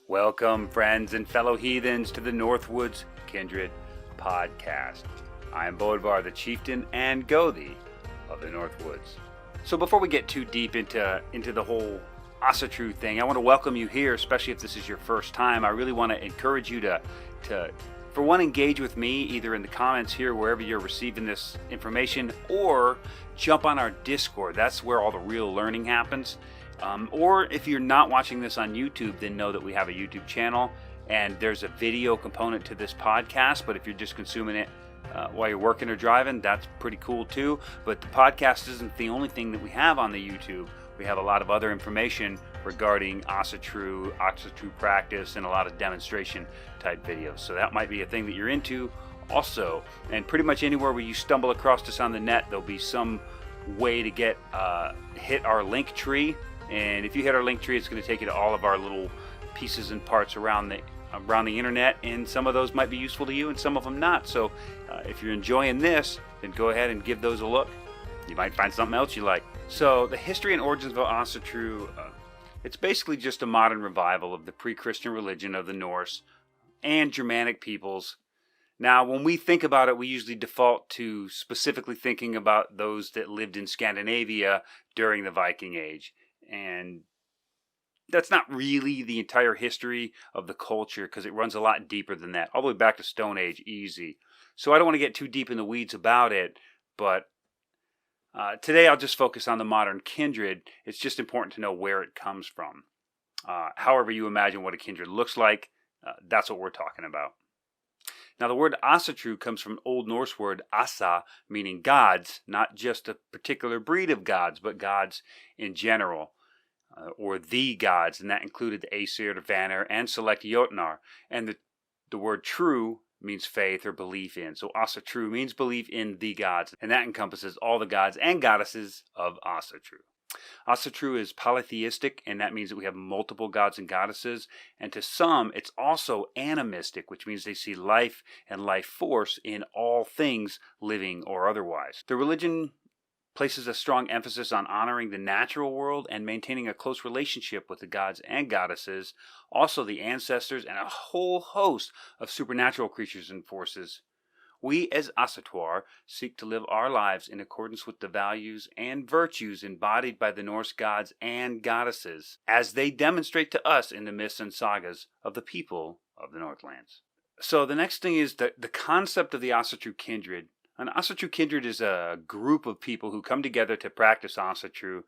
Welcome, friends and fellow heathens, to the Northwoods Kindred Podcast. I am Bodvarr, the chieftain and Gothi of the Northwoods. So before we get too deep into the whole Asatru thing, I want to welcome you here, especially if this is your first time. I really want to encourage you to for one, engage with me either in the comments here, wherever you're receiving this information, or jump on our Discord. That's where all the real learning happens. Or if you're not watching this on YouTube, then know that we have a YouTube channel and there's a video component to this podcast. But if you're just consuming it while you're working or driving, that's pretty cool too. But the podcast isn't the only thing that we have on the YouTube. We have a lot of other information regarding Asatru practice, and a lot of demonstration type videos. So that might be a thing that you're into also. And pretty much anywhere where you stumble across us on the net, there'll be some way to get hit our link tree. And if you hit our link tree, it's going to take you to all of our little pieces and parts around the internet, and some of those might be useful to you and some of them not. So if you're enjoying this, then go ahead and give those a look. You might find something else you like. So the history and origins of Asatru, it's basically just a modern revival of the pre-Christian religion of the Norse and Germanic peoples. Now, when we think about it, we usually default to specifically thinking about those that lived in Scandinavia during the Viking Age. And that's not really the entire history of the culture, because it runs a lot deeper than that, all the way back to Stone Age, easy. So I don't want to get too deep in the weeds about it, but today I'll just focus on the modern kindred. It's just important to know where it comes from. However you imagine what a kindred looks like, that's what we're talking about. Now, the word Asatru comes from Old Norse word asa, meaning gods, not just a particular breed of gods, but gods in general. Or the gods, and that included the Aesir, Vanir, and select Jotnar. And the word true means faith or belief in. So Asatru means belief in the gods, and that encompasses all the gods and goddesses of Asatru. Asatru is polytheistic, and that means that we have multiple gods and goddesses. And to some, it's also animistic, which means they see life and life force in all things, living or otherwise. The religion places a strong emphasis on honoring the natural world and maintaining a close relationship with the gods and goddesses, also the ancestors, and a whole host of supernatural creatures and forces. We as Asatru seek to live our lives in accordance with the values and virtues embodied by the Norse gods and goddesses, as they demonstrate to us in the myths and sagas of the people of the Northlands. So the next thing is the concept of the Asatru Kindred. An Asatru Kindred is a group of people who come together to practice Asatru,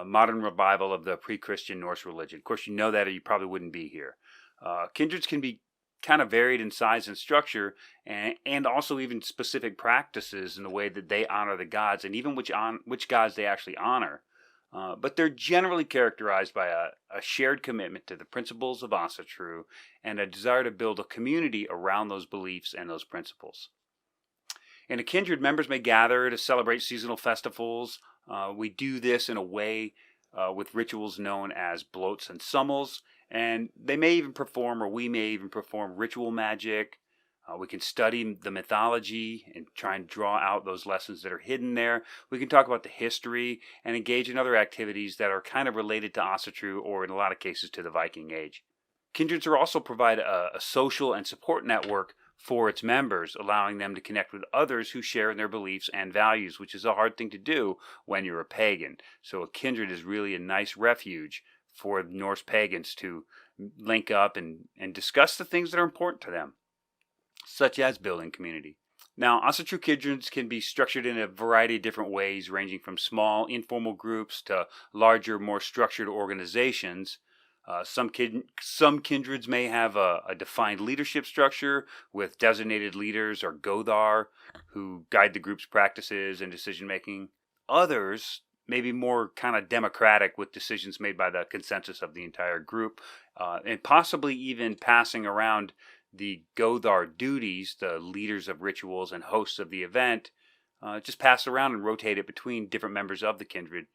modern revival of the pre-Christian Norse religion. Of course, you know that or you probably wouldn't be here. Kindreds can be kind of varied in size and structure, and also even specific practices in the way that they honor the gods, and even which gods they actually honor. But they're generally characterized by a shared commitment to the principles of Asatru and a desire to build a community around those beliefs and those principles. In a kindred, members may gather to celebrate seasonal festivals. We do this in a way with rituals known as bloats and summels, and they may even perform, or we may even perform, ritual magic. We can study the mythology and try and draw out those lessons that are hidden there. We can talk about the history and engage in other activities that are kind of related to Asatru, or in a lot of cases to the Viking Age. Kindreds are also provide a social and support network for its members, allowing them to connect with others who share in their beliefs and values, which is a hard thing to do when you're a pagan. So a kindred is really a nice refuge for Norse pagans to link up and discuss the things that are important to them, such as building community. Now, Asatru kindreds can be structured in a variety of different ways, ranging from small, informal groups to larger, more structured organizations. Some kindreds may have a defined leadership structure with designated leaders or gothar who guide the group's practices and decision making. Others may be more kind of democratic, with decisions made by the consensus of the entire group, and possibly even passing around the gothar duties, the leaders of rituals and hosts of the event, just pass around and rotate it between different members of the kindred,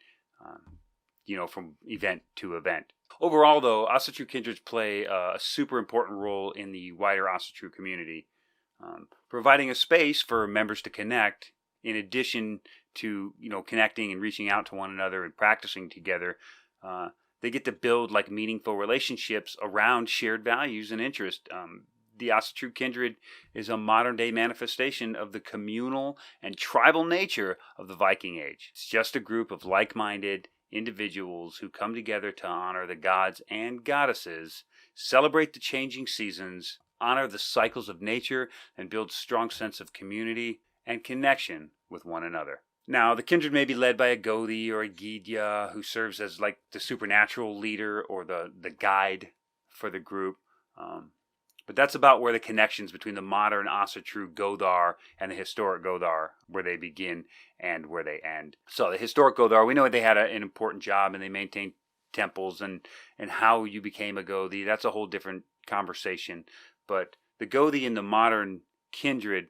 from event to event. Overall, though, Asatru kindreds play a super important role in the wider Asatru community, providing a space for members to connect, in addition to connecting and reaching out to one another and practicing together. they get to build like meaningful relationships around shared values and interests. The Asatru Kindred is a modern day manifestation of the communal and tribal nature of the Viking Age. It's just a group of like-minded individuals who come together to honor the gods and goddesses, celebrate the changing seasons, honor the cycles of nature, and build a strong sense of community and connection with one another. Now, the kindred may be led by a Gothi or a Gidya who serves as like the supernatural leader or the guide for the group. But that's about where the connections between the modern Asatru Gothar and the historic Gothar, where they begin and where they end. So the historic Gothar, we know they had an important job and they maintained temples, and how you became a Gothi, that's a whole different conversation. But the Gothi in the modern kindred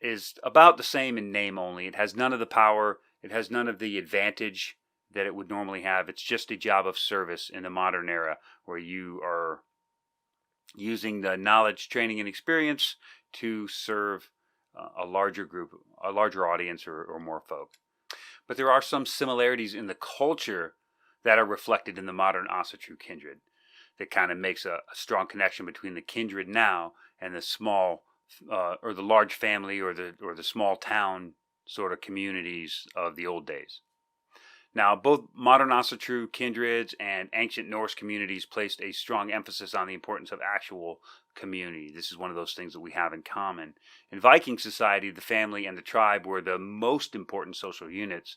is about the same in name only. It has none of the power. It has none of the advantage that it would normally have. It's just a job of service in the modern era where you are using the knowledge, training, and experience to serve a larger group, a larger audience, or more folk. But there are some similarities in the culture that are reflected in the modern Asatru Kindred that kind of makes a strong connection between the kindred now and the small or the large family or the small town sort of communities of the old days. Now, both modern Asatru kindreds and ancient Norse communities placed a strong emphasis on the importance of actual community. This is one of those things that we have in common. In Viking society, the family and the tribe were the most important social units,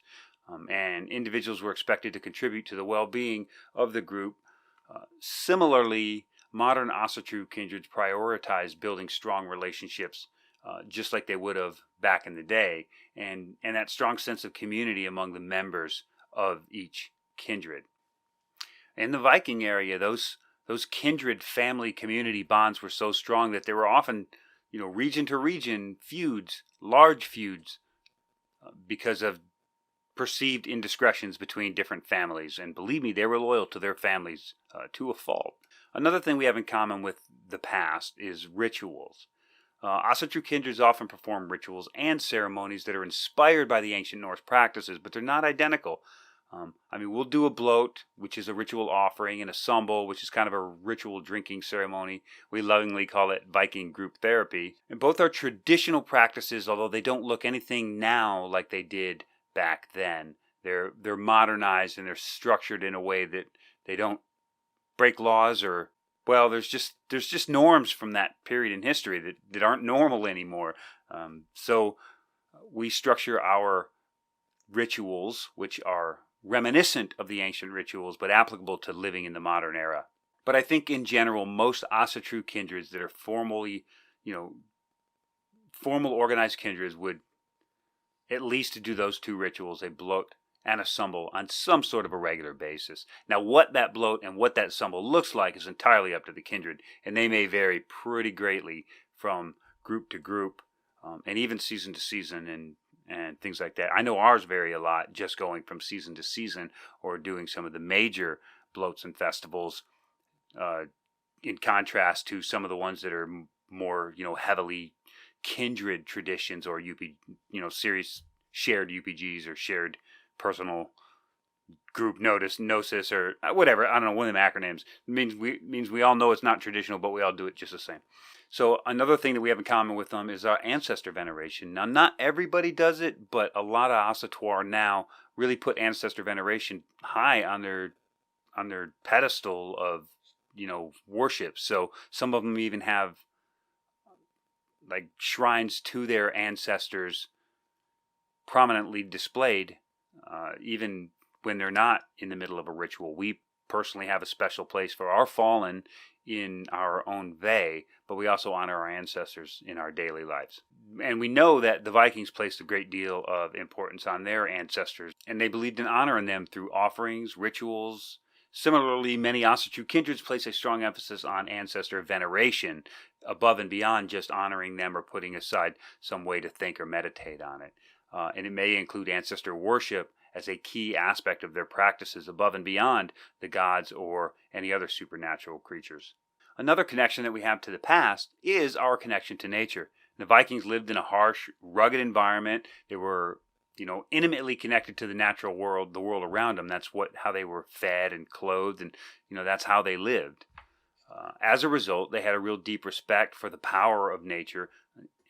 and individuals were expected to contribute to the well-being of the group. Similarly, modern Asatru kindreds prioritize building strong relationships, just like they would have back in the day, and that strong sense of community among the members of each kindred. In the Viking area, those kindred family community bonds were so strong that there were often, region to region feuds, large feuds, because of perceived indiscretions between different families. And believe me, they were loyal to their families to a fault. Another thing we have in common with the past is rituals. Asatru kindreds often perform rituals and ceremonies that are inspired by the ancient Norse practices, but they're not identical. We'll do a bloat, which is a ritual offering, and a sumbel, which is kind of a ritual drinking ceremony. We lovingly call it Viking group therapy. And both are traditional practices, although they don't look anything now like they did back then. They're modernized and they're structured in a way that they don't break laws or, well, there's just norms from that period in history that aren't normal anymore. So we structure our rituals, which are reminiscent of the ancient rituals, but applicable to living in the modern era. But I think in general, most Asatru kindreds that are formally, formal organized kindreds would at least do those two rituals, a bloat and a sumbel, on some sort of a regular basis. Now, what that bloat and what that sumbel looks like is entirely up to the kindred, and they may vary pretty greatly from group to group, and even season to season, and things like that. I know ours vary a lot, just going from season to season or doing some of the major bloats and festivals, in contrast to some of the ones that are more, heavily kindred traditions or series shared UPGs or shared personal group gnosis or whatever. I don't know, one of them acronyms. It means we all know it's not traditional, but we all do it just the same. So another thing that we have in common with them is our ancestor veneration. Now, not everybody does it, but a lot of Asatru now really put ancestor veneration high on their pedestal of, worship. So some of them even have like shrines to their ancestors prominently displayed, even when they're not in the middle of a ritual. We personally have a special place for our fallen in our own Ve, but we also honor our ancestors in our daily lives. And we know that the Vikings placed a great deal of importance on their ancestors, and they believed in honoring them through offerings, rituals. Similarly, many Asatru kindreds place a strong emphasis on ancestor veneration, above and beyond just honoring them or putting aside some way to think or meditate on it. And it may include ancestor worship as a key aspect of their practices above and beyond the gods or any other supernatural creatures. Another connection that we have to the past is our connection to nature. The Vikings lived in a harsh, rugged environment. They were intimately connected to the natural world, the world around them. That's how they were fed and clothed, and that's how they lived. As a result, they had a real deep respect for the power of nature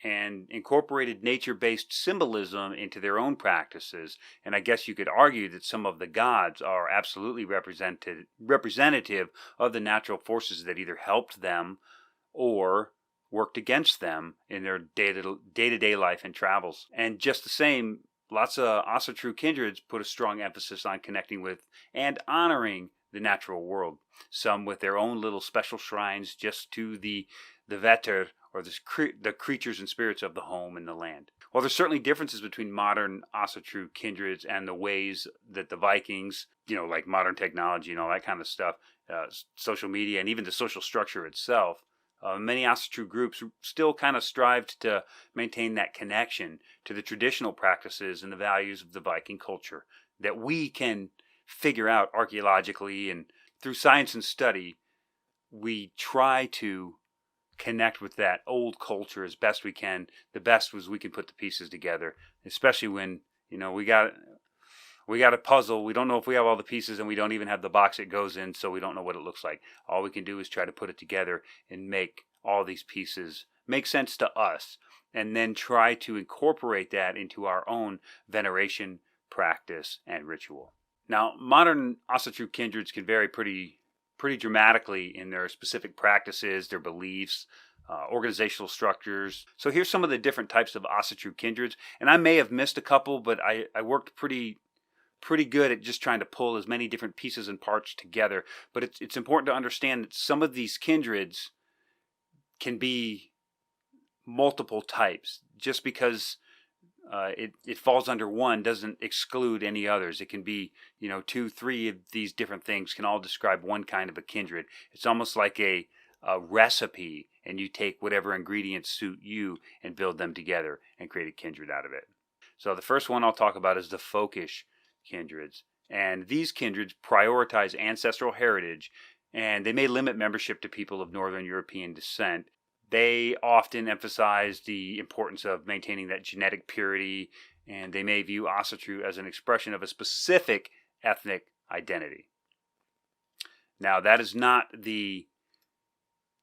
and incorporated nature-based symbolism into their own practices. And I guess you could argue that some of the gods are absolutely representative of the natural forces that either helped them or worked against them in their day-to-day life and travels. And just the same, lots of Asatru Kindreds put a strong emphasis on connecting with and honoring the natural world, some with their own little special shrines just to the þórr, or the creatures and spirits of the home and the land. While there's certainly differences between modern Asatru Kindreds and the ways that the Vikings, like modern technology and all that kind of stuff, social media and even the social structure itself, many Asatru groups still kind of strived to maintain that connection to the traditional practices and the values of the Viking culture that we can figure out archaeologically and through science and study. We try to connect with that old culture as best we can. The best was we can put the pieces together, especially when we got a puzzle. We don't know if we have all the pieces, and we don't even have the box it goes in, so we don't know what it looks like. All we can do is try to put it together and make all these pieces make sense to us, and then try to incorporate that into our own veneration, practice, and ritual. Now, modern Asatru Kindreds can vary pretty dramatically in their specific practices, their beliefs, organizational structures. So here's some of the different types of Asatru Kindreds, and I may have missed a couple, but I worked pretty good at just trying to pull as many different pieces and parts together. But it's important to understand that some of these kindreds can be multiple types. Just because it falls under one doesn't exclude any others. It can be 2, 3 of these different things can all describe one kind of a kindred. It's almost like a recipe, and you take whatever ingredients suit you and build them together and create a kindred out of it. So the first one I'll talk about is the folkish kindreds, and these kindreds prioritize ancestral heritage, and they may limit membership to people of Northern European descent. They often emphasize the importance of maintaining that genetic purity, and they may view Asatru as an expression of a specific ethnic identity. Now, that is not the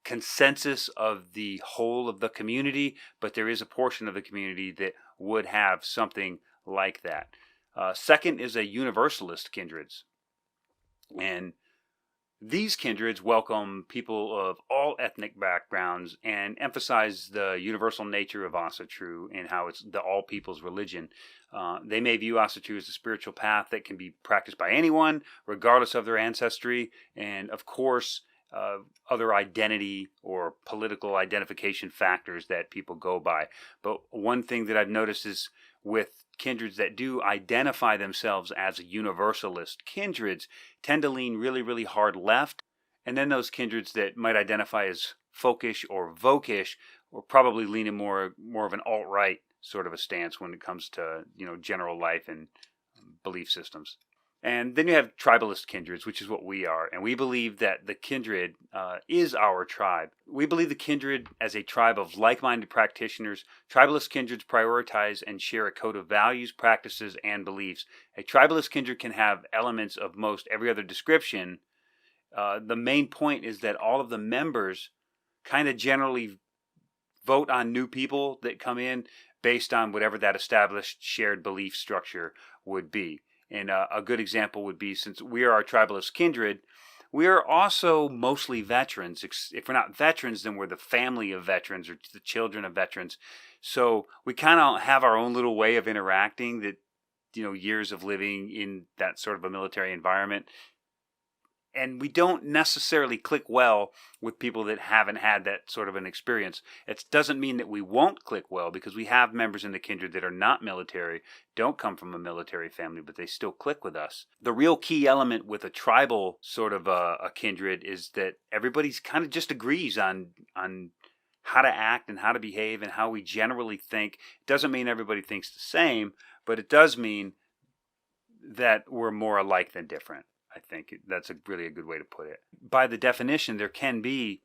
consensus of the whole of the community, but there is a portion of the community that would have something like that. Second is a universalist kindreds, and these kindreds welcome people of all ethnic backgrounds and emphasize the universal nature of Asatru and how it's the all people's religion. They may view Asatru as a spiritual path that can be practiced by anyone, regardless of their ancestry, and of course, other identity or political identification factors that people go by. But one thing that I've noticed is with kindreds that do identify themselves as a universalist kindreds tend to lean really, really hard left. And then those kindreds that might identify as folkish or vokish or probably leaning more of an alt-right sort of a stance when it comes to general life and belief systems. And then you have tribalist kindreds, which is what we are. And we believe that the kindred is our tribe. We believe the kindred as a tribe of like-minded practitioners. Tribalist kindreds prioritize and share a code of values, practices, and beliefs. A tribalist kindred can have elements of most every other description. The main point is that all of the members kind of generally vote on new people that come in based on whatever that established shared belief structure would be. And a good example would be, since we are a tribalist kindred, we are also mostly veterans. If we're not veterans, then we're the family of veterans or the children of veterans. So we kind of have our own little way of interacting that, years of living in that sort of a military environment. And we don't necessarily click well with people that haven't had that sort of an experience. It doesn't mean that we won't click well, because we have members in the kindred that are not military, don't come from a military family, but they still click with us. The real key element with a tribal sort of a kindred is that everybody's kind of just agrees on how to act and how to behave and how we generally think. It doesn't mean everybody thinks the same, but it does mean that we're more alike than different. I think that's really a good way to put it. By the definition, there can be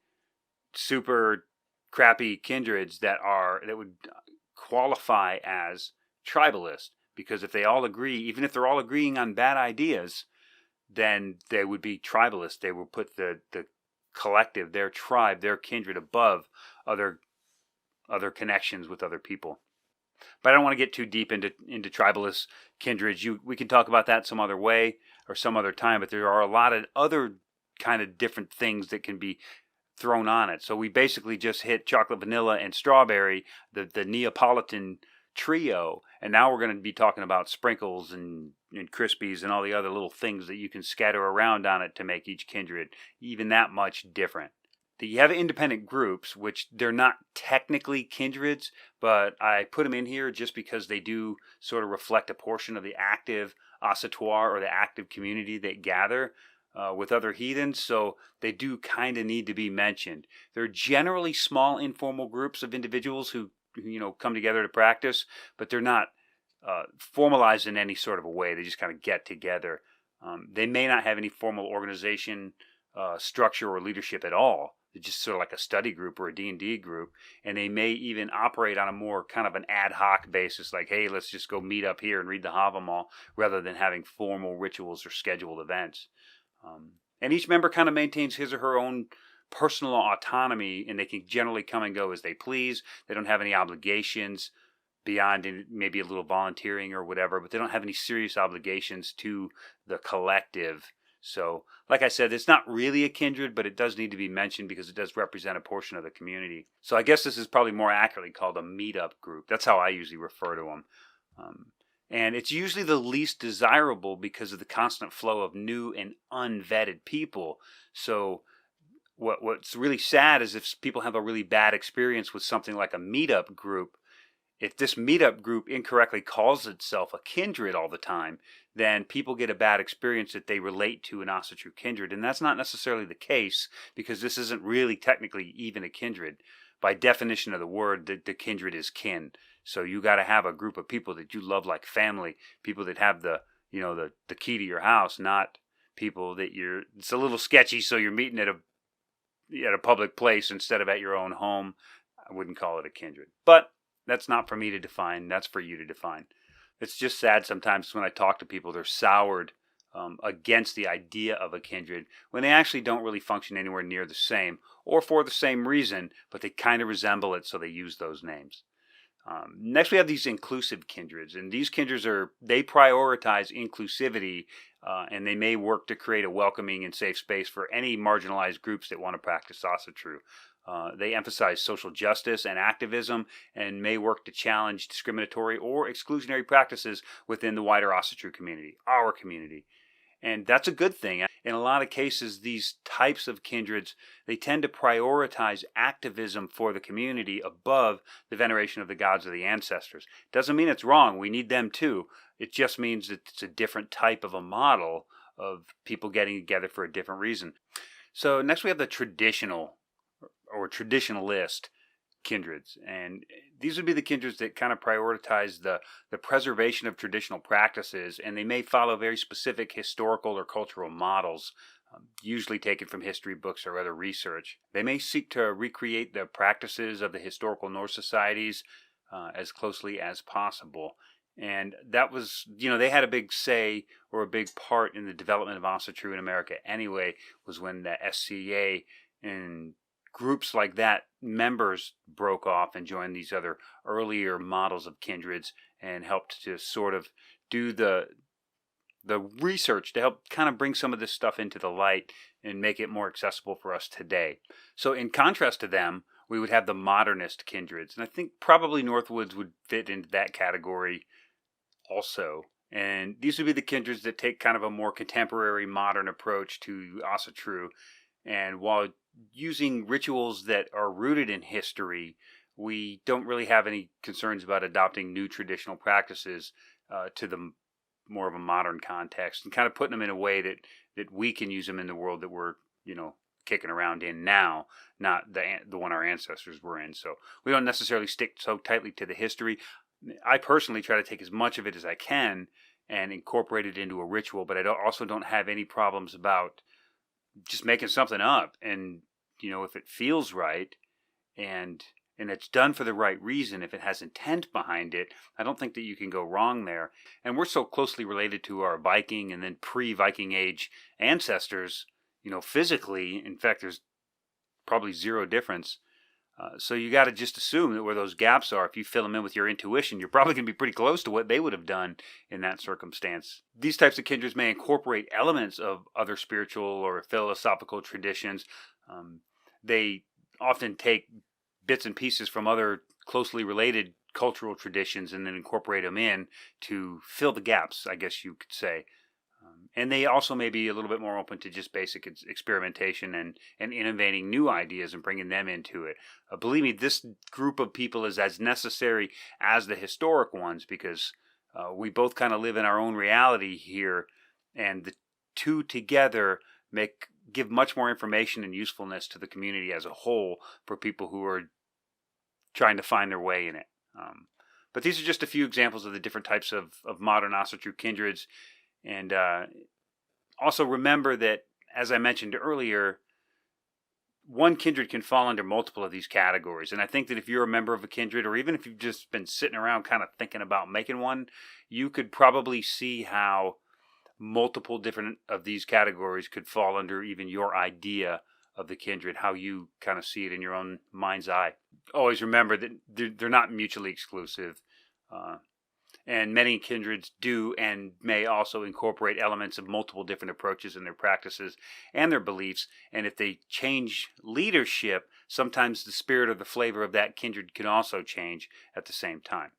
super crappy kindreds that would qualify as tribalist, because if they all agree, even if they're all agreeing on bad ideas, then they would be tribalists. They will put the collective, their tribe, their kindred above other connections with other people. But I don't want to get too deep into tribalist kindreds. We can talk about that some other way or some other time, but there are a lot of other kind of different things that can be thrown on it. So we basically just hit chocolate, vanilla, and strawberry, the Neapolitan trio, and now we're going to be talking about sprinkles and crispies and all the other little things that you can scatter around on it to make each kindred even that much different. You have independent groups, which they're not technically kindreds, but I put them in here just because they do sort of reflect a portion of the active Asatru or the active community that gather with other heathens, so they do kind of need to be mentioned. They're generally small informal groups of individuals who come together to practice, but they're not formalized in any sort of a way. They just kind of get together. They may not have any formal organization, structure, or leadership at all. They're just sort of like a study group or a D&D group, and they may even operate on a more kind of an ad hoc basis, like, hey, let's just go meet up here and read the Havamal, rather than having formal rituals or scheduled events. And each member kind of maintains his or her own personal autonomy, and they can generally come and go as they please. They don't have any obligations beyond maybe a little volunteering or whatever, but they don't have any serious obligations to the collective. So, like I said, it's not really a kindred, but it does need to be mentioned because it does represent a portion of the community. So I guess this is probably more accurately called a meetup group. That's how I usually refer to them. And it's usually the least desirable because of the constant flow of new and unvetted people. So what's really sad is if people have a really bad experience with something like a meetup group, if this meetup group incorrectly calls itself a kindred all the time, then people get a bad experience that they relate to an Asatru kindred. And that's not necessarily the case, because this isn't really technically even a kindred. By definition of the word, the kindred is kin. So you got to have a group of people that you love like family, people that have the key to your house, not people that it's a little sketchy, so you're meeting at a public place instead of at your own home. I wouldn't call it a kindred. But that's not for me to define. That's for you to define. It's just sad sometimes when I talk to people, they're soured against the idea of a kindred when they actually don't really function anywhere near the same or for the same reason, but they kind of resemble it, so they use those names. Next, we have these inclusive kindreds, and these kindreds they prioritize inclusivity, and they may work to create a welcoming and safe space for any marginalized groups that want to practice Asatru. They emphasize social justice and activism, and may work to challenge discriminatory or exclusionary practices within the wider Asatru community, our community. And that's a good thing. In a lot of cases, these types of kindreds, they tend to prioritize activism for the community above the veneration of the gods of the ancestors. Doesn't mean it's wrong. We need them too. It just means that it's a different type of a model of people getting together for a different reason. So next we have the traditional or traditionalist kindreds, and these would be the kindreds that kind of prioritize the preservation of traditional practices, and they may follow very specific historical or cultural models, usually taken from history books or other research. They may seek to recreate the practices of the historical Norse societies as closely as possible. And that was, they had a big say or a big part in the development of Asatru in America anyway, was when the SCA and groups like that, members broke off and joined these other earlier models of kindreds and helped to sort of do the research to help kind of bring some of this stuff into the light and make it more accessible for us today. So in contrast to them, we would have the modernist kindreds. And I think probably Northwoods would fit into that category also. And these would be the kindreds that take kind of a more contemporary, modern approach to Asatru. And while using rituals that are rooted in history, we don't really have any concerns about adopting new traditional practices to the more of a modern context, and kind of putting them in a way that we can use them in the world that we're kicking around in now, not the one our ancestors were in. So we don't necessarily stick so tightly to the history. I personally try to take as much of it as I can and incorporate it into a ritual, but I also don't have any problems about just making something up. And if it feels right and and it's done for the right reason, if it has intent behind it, I don't think that you can go wrong there. And we're so closely related to our Viking and then pre-Viking age ancestors, physically. In fact, there's probably zero difference. So you got to just assume that where those gaps are, if you fill them in with your intuition, you're probably going to be pretty close to what they would have done in that circumstance. These types of kindreds may incorporate elements of other spiritual or philosophical traditions. They often take bits and pieces from other closely related cultural traditions and then incorporate them in to fill the gaps, I guess you could say. And they also may be a little bit more open to just basic experimentation and innovating new ideas and bringing them into it. Believe me, this group of people is as necessary as the historic ones, because we both kind of live in our own reality here, and the two together give much more information and usefulness to the community as a whole for people who are trying to find their way in it. But these are just a few examples of the different types of modern Asatru kindreds. And also remember that, as I mentioned earlier, one kindred can fall under multiple of these categories. And I think that if you're a member of a kindred, or even if you've just been sitting around kind of thinking about making one, you could probably see how multiple different of these categories could fall under even your idea of the kindred, how you kind of see it in your own mind's eye. Always remember that they're not mutually exclusive. And many kindreds do and may also incorporate elements of multiple different approaches in their practices and their beliefs. And if they change leadership, sometimes the spirit or the flavor of that kindred can also change at the same time.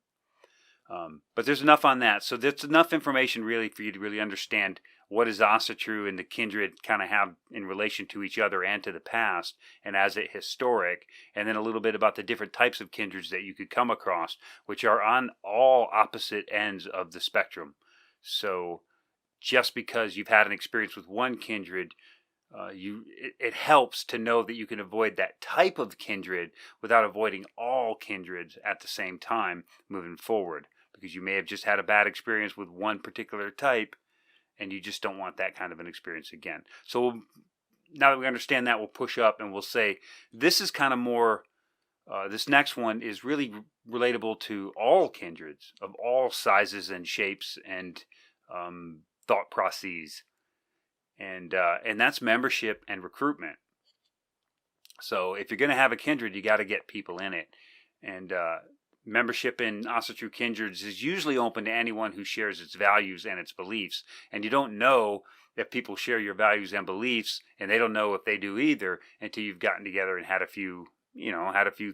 But there's enough on that. So there's enough information really for you to really understand what is Asatru and the kindred kind of have in relation to each other and to the past, and as a historic, and then a little bit about the different types of kindreds that you could come across, which are on all opposite ends of the spectrum. So just because you've had an experience with one kindred, it helps to know that you can avoid that type of kindred without avoiding all kindreds at the same time moving forward, because you may have just had a bad experience with one particular type and you just don't want that kind of an experience again. So now that we understand that, we'll push up and we'll say this is kind of more, this next one is really relatable to all kindreds of all sizes and shapes and thought processes. And that's membership and recruitment. So if you're going to have a kindred, you got to get people in it. And membership in Asatru kindreds is usually open to anyone who shares its values and its beliefs. And you don't know if people share your values and beliefs, and they don't know if they do either until you've gotten together and had a few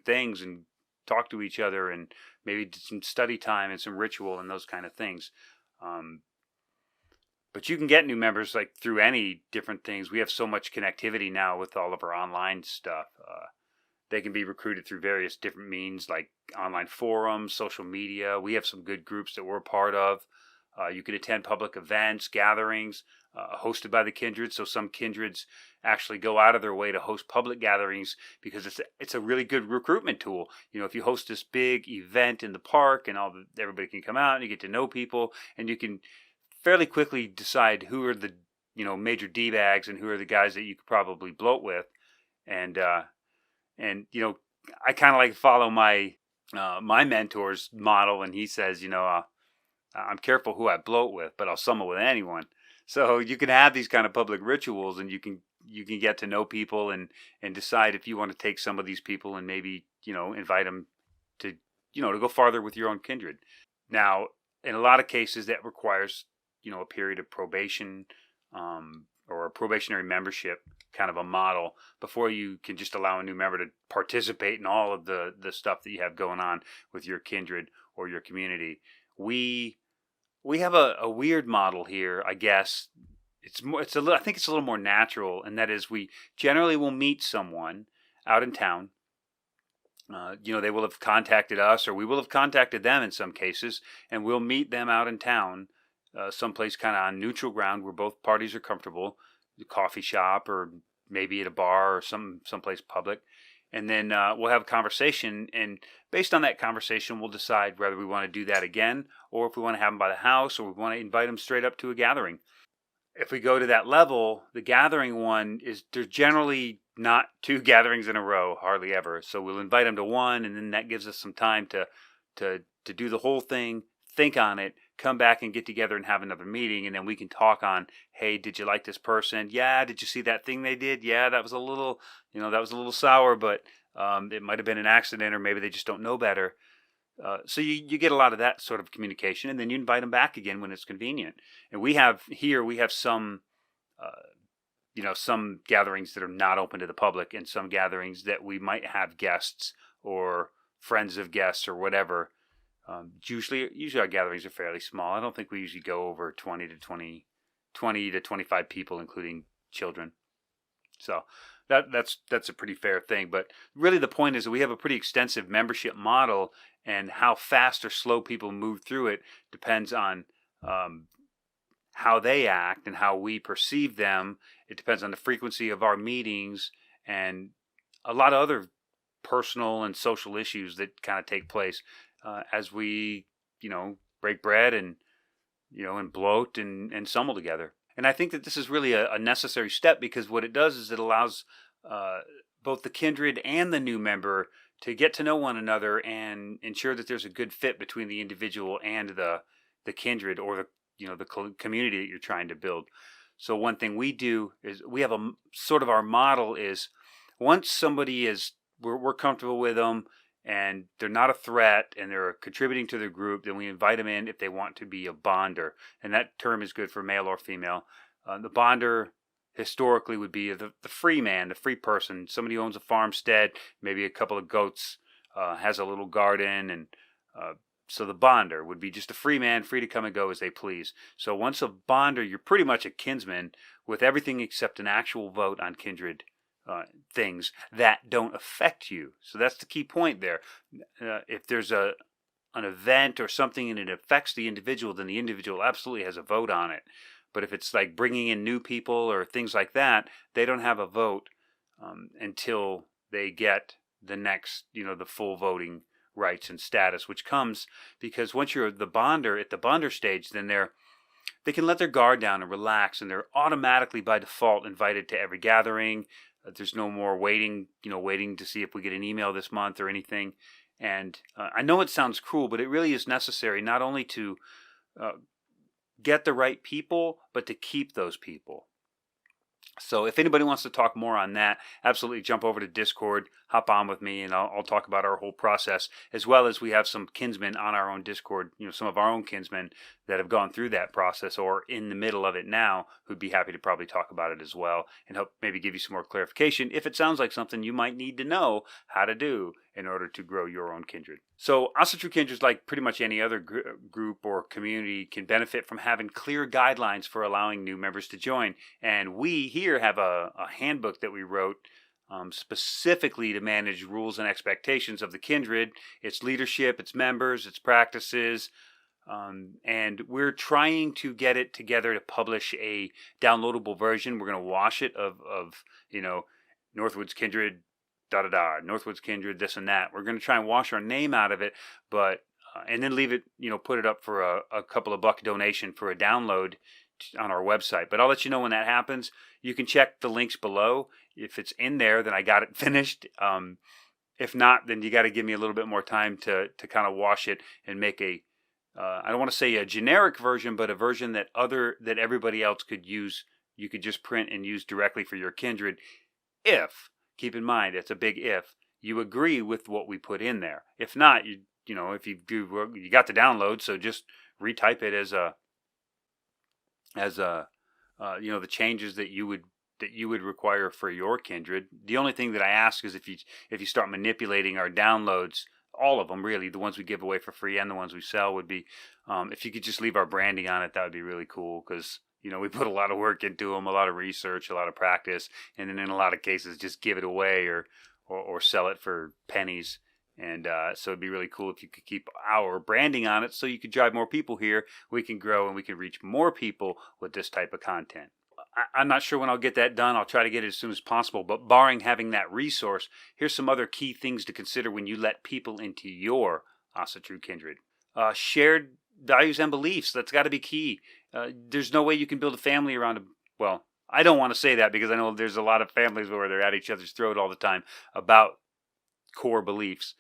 things and talked to each other and maybe did some study time and some ritual and those kind of things. But you can get new members like through any different things. We have so much connectivity now with all of our online stuff. They can be recruited through various different means like online forums, social media. We have some good groups that we're a part of. You can attend public events, gatherings hosted by the kindreds. So some kindreds actually go out of their way to host public gatherings because it's a really good recruitment tool. If you host this big event in the park and everybody can come out and you get to know people, and you can fairly quickly decide who are the major D-bags and who are the guys that you could probably bloat with. And I kind of like follow my mentor's model, and he says, I'm careful who I bloat with, but I'll summon with anyone. So you can have these kind of public rituals, and you can get to know people and decide if you want to take some of these people and maybe invite them to to go farther with your own kindred. Now, in a lot of cases, that requires a period of probation or a probationary membership kind of a model before you can just allow a new member to participate in all of the stuff that you have going on with your kindred or your community. We have a weird model here, I guess. I think it's a little more natural, and that is we generally will meet someone out in town. They will have contacted us, or we will have contacted them in some cases, and we'll meet them out in town, someplace kind of on neutral ground where both parties are comfortable, a coffee shop or maybe at a bar or someplace public. And then we'll have a conversation, and based on that conversation, we'll decide whether we want to do that again, or if we want to have them by the house, or we want to invite them straight up to a gathering. If we go to that level, the gathering one is, there's generally not 2 gatherings in a row, hardly ever. So we'll invite them to one, and then that gives us some time to do the whole thing, think on it, come back and get together and have another meeting, and then we can talk on, hey, did you like this person? Yeah, did you see that thing they did? Yeah, that was a little, that was a little sour, but it might have been an accident, or maybe they just don't know better. So you get a lot of that sort of communication, and then you invite them back again when it's convenient. And we have some, some gatherings that are not open to the public, and some gatherings that we might have guests or friends of guests or whatever. Usually our gatherings are fairly small. I don't think we usually go over 20 to 25 people, including children. So that's a pretty fair thing. But really the point is that we have a pretty extensive membership model, and how fast or slow people move through it depends on how they act and how we perceive them. It depends on the frequency of our meetings and a lot of other personal and social issues that kind of take place as we, break bread and, and bloat and summel together. And I think that this is really a necessary step, because what it does is it allows both the kindred and the new member to get to know one another and ensure that there's a good fit between the individual and the kindred, or the community that you're trying to build. So one thing we do is we have a sort of, our model is, once somebody is, we're comfortable with them and they're not a threat and they're contributing to the group, then we invite them in if they want to be a bonder. And that term is good for male or female. The bonder historically would be the free man, the free person, somebody who owns a farmstead, maybe a couple of goats, has a little garden, and so the bonder would be just a free man, free to come and go as they please. So once a bonder, you're pretty much a kinsman with everything except an actual vote on kindred things that don't affect you. So that's the key point there. If there's an event or something and it affects the individual, then the individual absolutely has a vote on it. But if it's like bringing in new people or things like that, they don't have a vote until they get the next, the full voting rights and status, which comes because once you're the bonder at the bonder stage, then they can let their guard down and relax, and they're automatically by default invited to every gathering. There's no more waiting to see if we get an email this month or anything. And I know it sounds cruel, but it really is necessary, not only to get the right people, but to keep those people. So if anybody wants to talk more on that, absolutely jump over to Discord, hop on with me, and I'll talk about our whole process, as well as we have some kinsmen on our own Discord, some of our own kinsmen that have gone through that process or in the middle of it now, who'd be happy to probably talk about it as well and help maybe give you some more clarification if it sounds like something you might need to know how to do in order to grow your own kindred. So Asatru Kindreds, like pretty much any other group or community, can benefit from having clear guidelines for allowing new members to join. And we here have a handbook that we wrote specifically to manage rules and expectations of the kindred, its leadership, its members, its practices. And we're trying to get it together to publish a downloadable version. We're going to wash it of Northwoods Kindred, Northwoods Kindred, this and that. We're going to try and wash our name out of it, but and then leave it, put it up for a couple of buck donation for a download on our website. But I'll let you know when that happens. You can check the links below. If it's in there, then I got it finished. If not, then you got to give me a little bit more time to kind of wash it and make I don't want to say a generic version, but a version that everybody else could use. You could just print and use directly for your kindred. Keep in mind, it's a big if, you agree with what we put in there. If not, if you do, you got the download, so just retype it as the changes that you would require for your kindred. The only thing that I ask is if you start manipulating our downloads, all of them really, the ones we give away for free and the ones we sell, would be if you could just leave our branding on it, that would be really cool, because we put a lot of work into them, a lot of research, a lot of practice, and then in a lot of cases just give it away or sell it for pennies. And so it'd be really cool if you could keep our branding on it so you could drive more people here. We can grow and we can reach more people with this type of content. I'm not sure when I'll get that done. I'll try to get it as soon as possible. But barring having that resource, here's some other key things to consider when you let people into your Asatru Kindred. Shared values and beliefs. That's got to be key. There's no way you can build a family around I don't want to say that because I know there's a lot of families where they're at each other's throat all the time about core beliefs.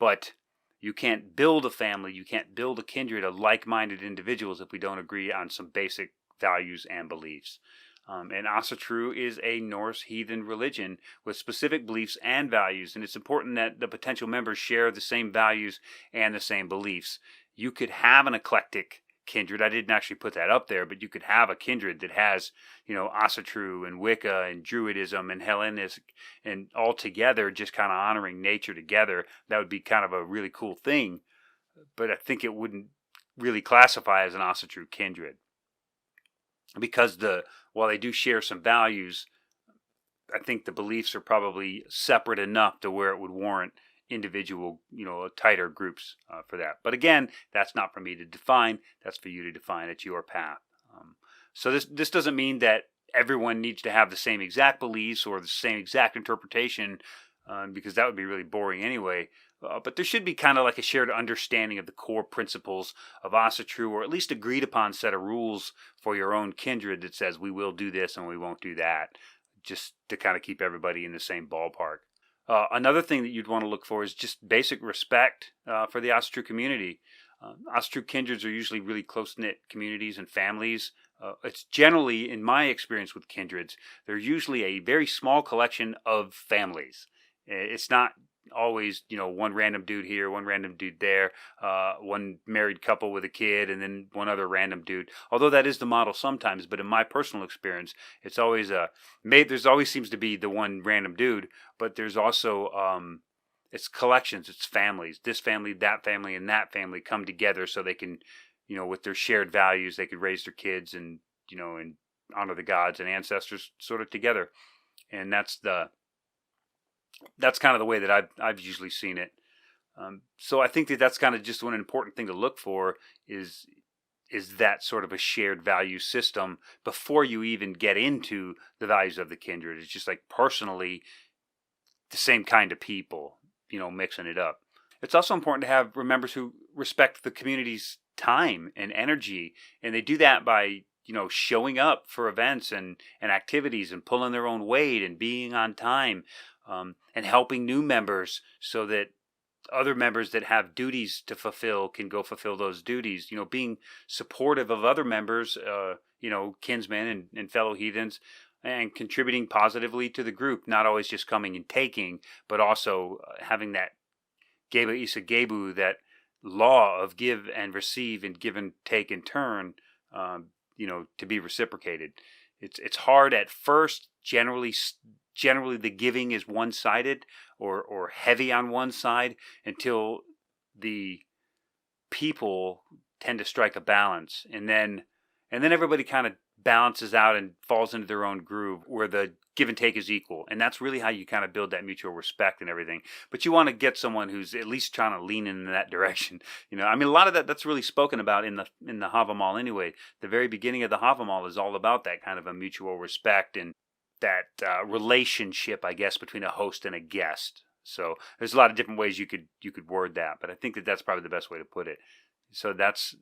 But you can't build a family, you can't build a kindred of like-minded individuals if we don't agree on some basic values and beliefs. And Asatru is a Norse heathen religion with specific beliefs and values, and it's important that the potential members share the same values and the same beliefs. You could have an eclectic kindred. I didn't actually put that up there, but you could have a kindred that has, Asatru and Wicca and Druidism and Hellenistic and all together just kind of honoring nature together. That would be kind of a really cool thing, but I think it wouldn't really classify as an Asatru kindred because while they do share some values, I think the beliefs are probably separate enough to where it would warrant individual, tighter groups for that. But again, that's not for me to define. That's for you to define. It's your path. So this doesn't mean that everyone needs to have the same exact beliefs or the same exact interpretation, because that would be really boring anyway. But there should be kind of like a shared understanding of the core principles of Asatru, or at least agreed upon set of rules for your own kindred that says we will do this and we won't do that, just to kind of keep everybody in the same ballpark. Another thing that you'd want to look for is just basic respect for the Asatru community. Asatru kindreds are usually really close-knit communities and families. It's generally, in my experience with kindreds, they're usually a very small collection of families. It's not always, one random dude here, one random dude there, one married couple with a kid, and then one other random dude. Although that is the model sometimes, but in my personal experience, it's always there's always seems to be the one random dude, but there's also it's collections, it's families. This family, that family, and that family come together so they can, with their shared values, they could raise their kids and and honor the gods and ancestors sort of together, and that's kind of the way that I've usually seen it. So I think that's kind of just one important thing to look for is that sort of a shared value system before you even get into the values of the kindred. It's just like personally the same kind of people, mixing it up. It's also important to have members who respect the community's time and energy, and they do that by showing up for events and activities and pulling their own weight and being on time. And helping new members so that other members that have duties to fulfill can go fulfill those duties. Being supportive of other members, kinsmen and fellow heathens, and contributing positively to the group, not always just coming and taking, but also having that Geba Isa Gebu, that law of give and receive and give and take in turn, to be reciprocated. It's hard at first. Generally the giving is one-sided or heavy on one side until the people tend to strike a balance, and then everybody kind of balances out and falls into their own groove where the give and take is equal, and that's really how you kind of build that mutual respect and everything. But you want to get someone who's at least trying to lean in that direction. I mean, a lot of that's really spoken about in the Havamal anyway. The very beginning of the Havamal is all about that kind of a mutual respect and that relationship, I guess, between a host and a guest. So there's a lot of different ways you could word that, but I think that's probably the best way to put it. So that's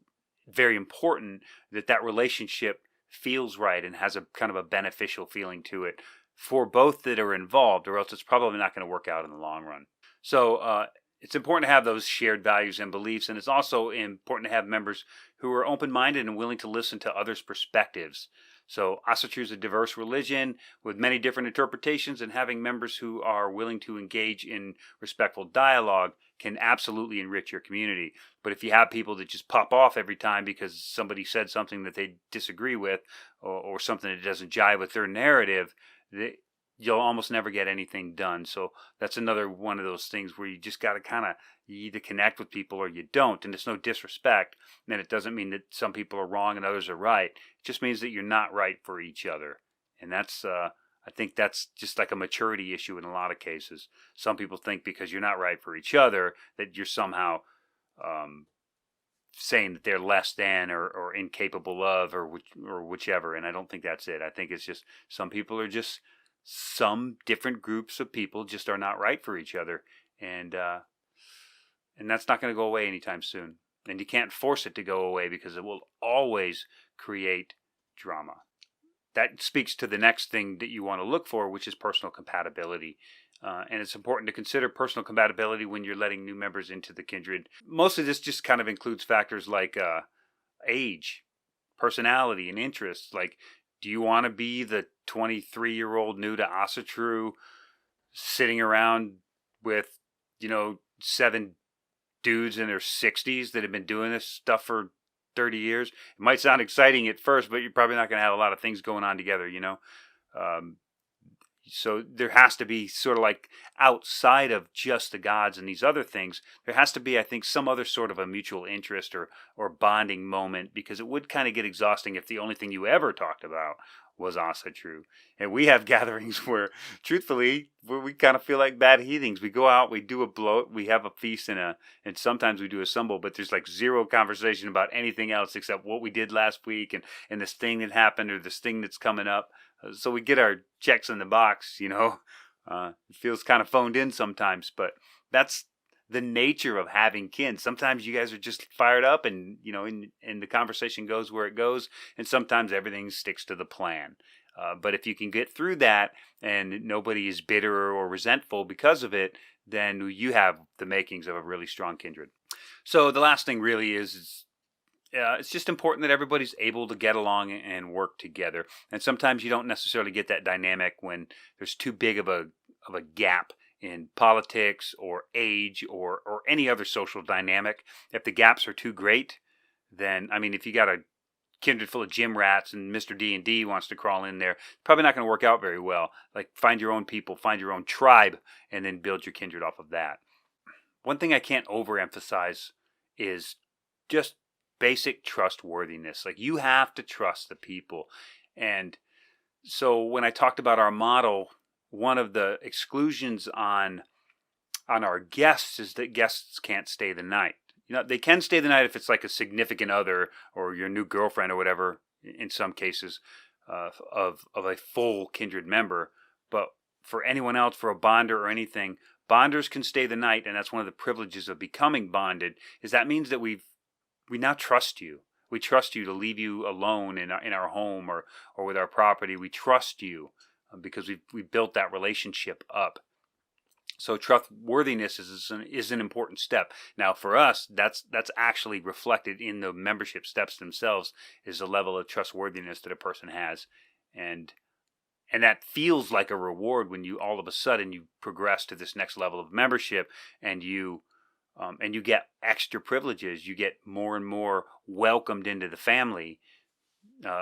very important, that relationship feels right and has a kind of a beneficial feeling to it for both that are involved, or else it's probably not going to work out in the long run. So it's important to have those shared values and beliefs, and it's also important to have members who are open-minded and willing to listen to others' perspectives. So Asatru is a diverse religion with many different interpretations, and having members who are willing to engage in respectful dialogue can absolutely enrich your community. But if you have people that just pop off every time because somebody said something that they disagree with, or something that doesn't jive with their narrative, you'll almost never get anything done. So that's another one of those things where you just got to you either connect with people or you don't. And it's no disrespect. And it doesn't mean that some people are wrong and others are right. It just means that you're not right for each other. And that's, I think that's just like a maturity issue in a lot of cases. Some people think because you're not right for each other that you're somehow saying that they're less than or incapable of or whichever. And I don't think that's it. I think it's just some different groups of people just are not right for each other. And that's not going to go away anytime soon. And you can't force it to go away because it will always create drama. that speaks to the next thing that you want to look for, which is personal compatibility. And it's important to consider personal compatibility when you're letting new members into the kindred. Most of this just kind of includes factors like age, personality, and interests. Like, do you want to be the 23-year-old new to Asatru sitting around with, 7 dudes in their 60s that have been doing this stuff for 30 years? It might sound exciting at first, but you're probably not going to have a lot of things going on together, So there has to be sort of like outside of just the gods and these other things, there has to be, I think, some other sort of a mutual interest or bonding moment, because it would kind of get exhausting if the only thing you ever talked about was Asatru. And we have gatherings where, truthfully, we kind of feel like bad heathens. We go out, we do a bloat, we have a feast and sometimes we do a resemble, but there's like zero conversation about anything else except what we did last week and this thing that happened or this thing that's coming up. So we get our checks in the box, It feels kind of phoned in sometimes, but that's the nature of having kin. Sometimes you guys are just fired up and, and the conversation goes where it goes. And sometimes everything sticks to the plan. But if you can get through that and nobody is bitter or resentful because of it, then you have the makings of a really strong kindred. So the last thing really is it's just important that everybody's able to get along and work together. And sometimes you don't necessarily get that dynamic when there's too big of a gap in politics or age or any other social dynamic. If the gaps are too great, then, if you got a kindred full of gym rats and Mr. D&D wants to crawl in there, probably not going to work out very well. Like, find your own people, find your own tribe, and then build your kindred off of that. One thing I can't overemphasize is just basic trustworthiness. Like, you have to trust the people. And so when I talked about our model, one of the exclusions on our guests is that guests can't stay the night. They can stay the night if it's like a significant other or your new girlfriend or whatever, in some cases, of a full kindred member. But for anyone else, for a bonder or anything, bonders can stay the night, and that's one of the privileges of becoming bonded, is that means that we now trust you. We trust you to leave you alone in our home or with our property. We trust you because we built that relationship up. So trustworthiness is an important step. Now for us, that's actually reflected in the membership steps themselves, is the level of trustworthiness that a person has, and that feels like a reward when you all of a sudden you progress to this next level of membership and you get extra privileges. You get more and more welcomed into the family,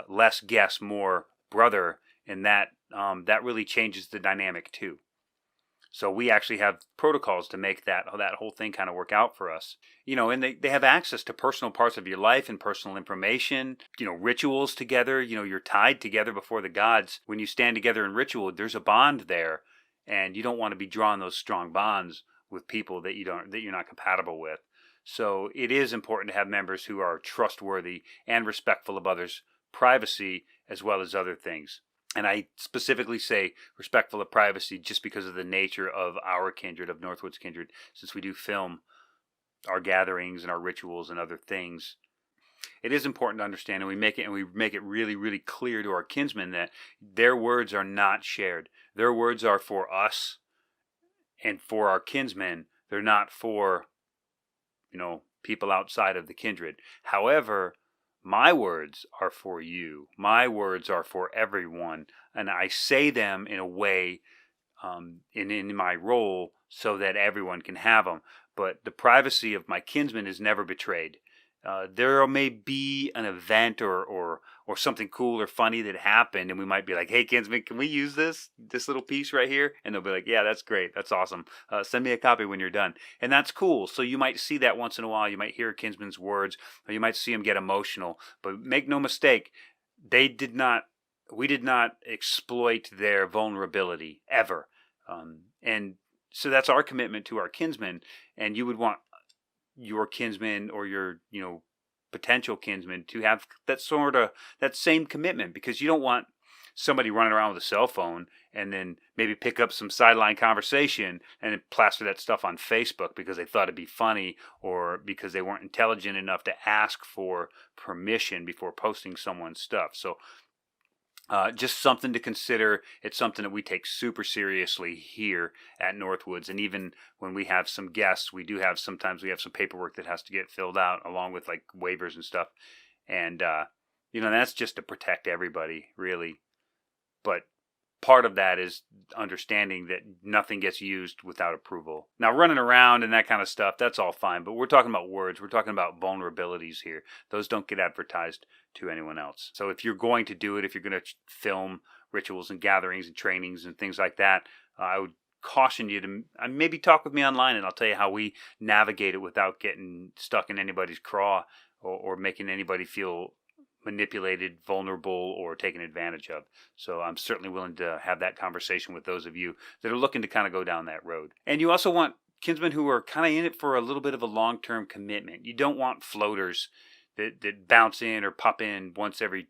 less guest, more brother, and that really changes the dynamic too. So we actually have protocols to make that whole thing kind of work out for us. And they have access to personal parts of your life and personal information, rituals together. You're tied together before the gods. When you stand together in ritual, there's a bond there, and you don't want to be drawing those strong bonds with people that you're not compatible with. So it is important to have members who are trustworthy and respectful of others' privacy as well as other things. And I specifically say respectful of privacy just because of the nature of our kindred, of Northwoods Kindred, since we do film our gatherings and our rituals and other things. It is important to understand, and we make it really, really clear to our kinsmen that their words are not shared. Their words are for us and for our kinsmen. They're not for, people outside of the kindred. However, my words are for you. My words are for everyone. And I say them in a way, in my role, so that everyone can have them. But the privacy of my kinsmen is never betrayed. There may be an event or something cool or funny that happened, and we might be like, "Hey, kinsman, can we use this little piece right here?" And they'll be like, "Yeah, that's great. That's awesome. Send me a copy when you're done." And that's cool. So you might see that once in a while. You might hear a kinsman's words, or you might see him get emotional. But make no mistake, we did not exploit their vulnerability ever. And so that's our commitment to our kinsmen. And you would want your kinsman or your potential kinsman to have that same commitment, because you don't want somebody running around with a cell phone and then maybe pick up some sideline conversation and then plaster that stuff on Facebook because they thought it'd be funny or because they weren't intelligent enough to ask for permission before posting someone's stuff. So Just something to consider. It's something that we take super seriously here at Northwoods. And even when we have some guests, sometimes we have some paperwork that has to get filled out along with like waivers and stuff. And, that's just to protect everybody, really. But part of that is understanding that nothing gets used without approval. Now, running around and that kind of stuff, that's all fine. But we're talking about words. We're talking about vulnerabilities here. Those don't get advertised to anyone else. So if you're going to do it, if you're going to film rituals and gatherings and trainings and things like that, I would caution you to maybe talk with me online, and I'll tell you how we navigate it without getting stuck in anybody's craw or making anybody feel manipulated, vulnerable, or taken advantage of. So I'm certainly willing to have that conversation with those of you that are looking to kind of go down that road. And you also want kinsmen who are kind of in it for a little bit of a long-term commitment. You don't want floaters that bounce in or pop in once every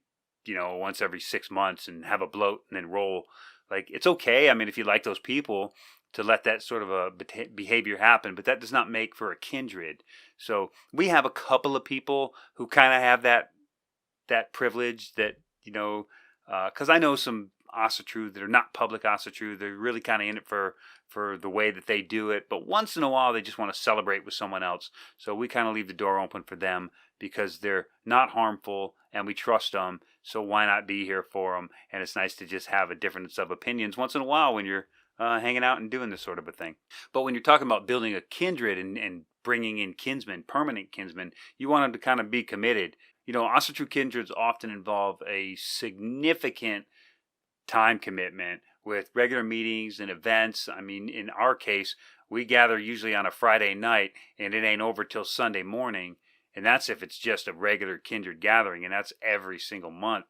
6 months and have a bloat and then roll. Like, it's okay. I mean, if you like those people, to let that sort of a behavior happen, but that does not make for a kindred. So we have a couple of people who kind of have that privilege that, because I know some Asatru that are not public Asatru. They're really kind of in it for the way that they do it. But once in a while, they just want to celebrate with someone else. So we kind of leave the door open for them because they're not harmful and we trust them. So why not be here for them? And it's nice to just have a difference of opinions once in a while when you're hanging out and doing this sort of a thing. But when you're talking about building a kindred and bringing in kinsmen, permanent kinsmen, you want them to kind of be committed. Asatru kindreds often involve a significant time commitment with regular meetings and events. I mean, in our case, we gather usually on a Friday night and it ain't over till Sunday morning. And that's if it's just a regular kindred gathering, and that's every single month.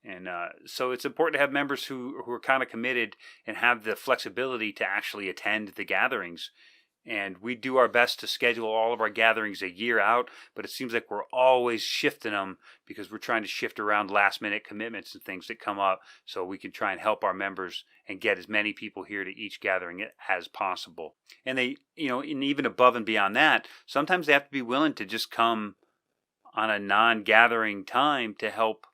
And so it's important to have members who are kind of committed and have the flexibility to actually attend the gatherings. And we do our best to schedule all of our gatherings a year out, but it seems like we're always shifting them because we're trying to shift around last-minute commitments and things that come up so we can try and help our members and get as many people here to each gathering as possible. And they, and even above and beyond that, sometimes they have to be willing to just come on a non-gathering time to help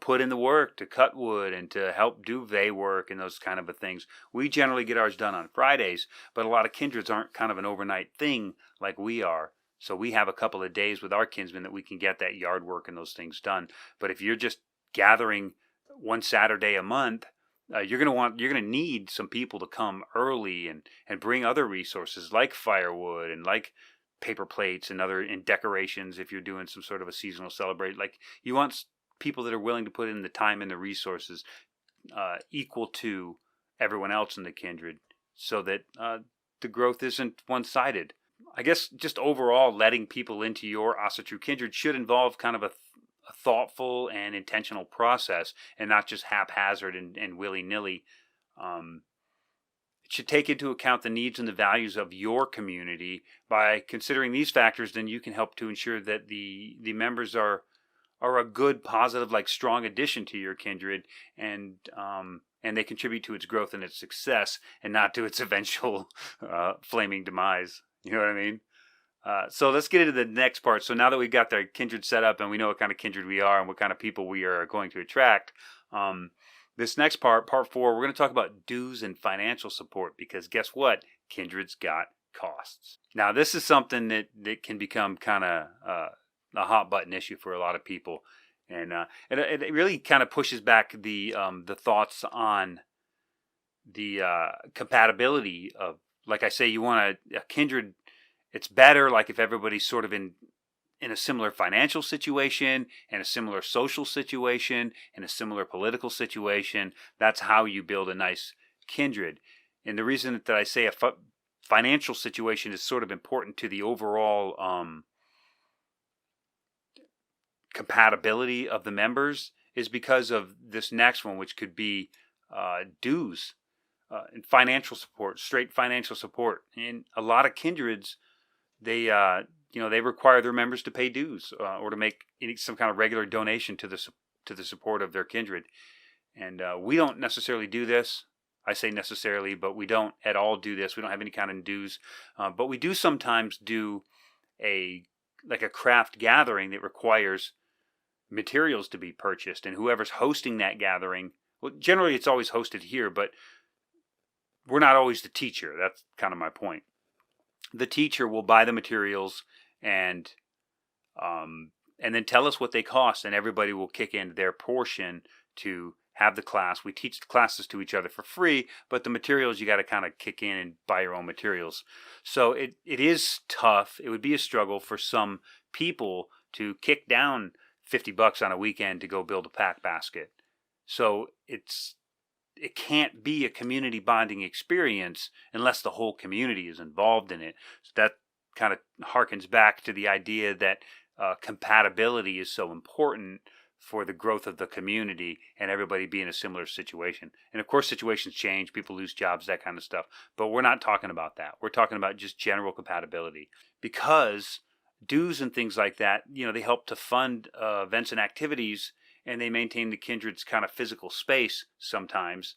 put in the work to cut wood and to help duvet work and those kind of things. We generally get ours done on Fridays, but a lot of kindreds aren't kind of an overnight thing like we are. So we have a couple of days with our kinsmen that we can get that yard work and those things done. But if you're just gathering one Saturday a month, you're going to need some people to come early and bring other resources like firewood and like paper plates and decorations if you're doing some sort of a seasonal celebration. Like, you want people that are willing to put in the time and the resources equal to everyone else in the kindred so that the growth isn't one-sided. I guess just overall letting people into your Asatru kindred should involve kind of a thoughtful and intentional process and not just haphazard and willy-nilly. It should take into account the needs and the values of your community. By considering these factors, then you can help to ensure that the members are a good, positive, strong addition to your kindred, and they contribute to its growth and its success, and not to its eventual flaming demise. You know what I mean? So let's get into the next part. So now that we've got the kindred set up and we know what kind of kindred we are and what kind of people we are going to attract, this next part 4, we're going to talk about dues and financial support, because guess what? Kindred's got costs. Now, this is something that can become kind of a hot button issue for a lot of people, and it really kind of pushes back the thoughts on the compatibility of, like I say, you want a kindred. It's better if everybody's sort of in a similar financial situation, and a similar social situation, and a similar political situation. That's how you build a nice kindred. And the reason that I say a financial situation is sort of important to the overall compatibility of the members is because of this next one, which could be dues and financial support, straight financial support. And a lot of kindreds, they require their members to pay dues or to make some kind of regular donation to the support of their kindred. And we don't necessarily do this. I say necessarily, but we don't at all do this. We don't have any kind of dues. But we do sometimes do a craft gathering that requires materials to be purchased, and whoever's hosting that gathering, well, generally it's always hosted here, but we're not always the teacher. That's kind of my point. The teacher will buy the materials and then tell us what they cost, and everybody will kick in their portion to have the class. We teach the classes to each other for free, but the materials you got to kind of kick in and buy your own materials. So it is tough. It would be a struggle for some people to kick down $50 on a weekend to go build a pack basket. So it can't be a community bonding experience unless the whole community is involved in it. So that kind of harkens back to the idea that compatibility is so important for the growth of the community and everybody be in a similar situation. And of course, situations change, people lose jobs, that kind of stuff. But we're not talking about that. We're talking about just general compatibility, because dues and things like that, they help to fund events and activities, and they maintain the kindred's kind of physical space sometimes,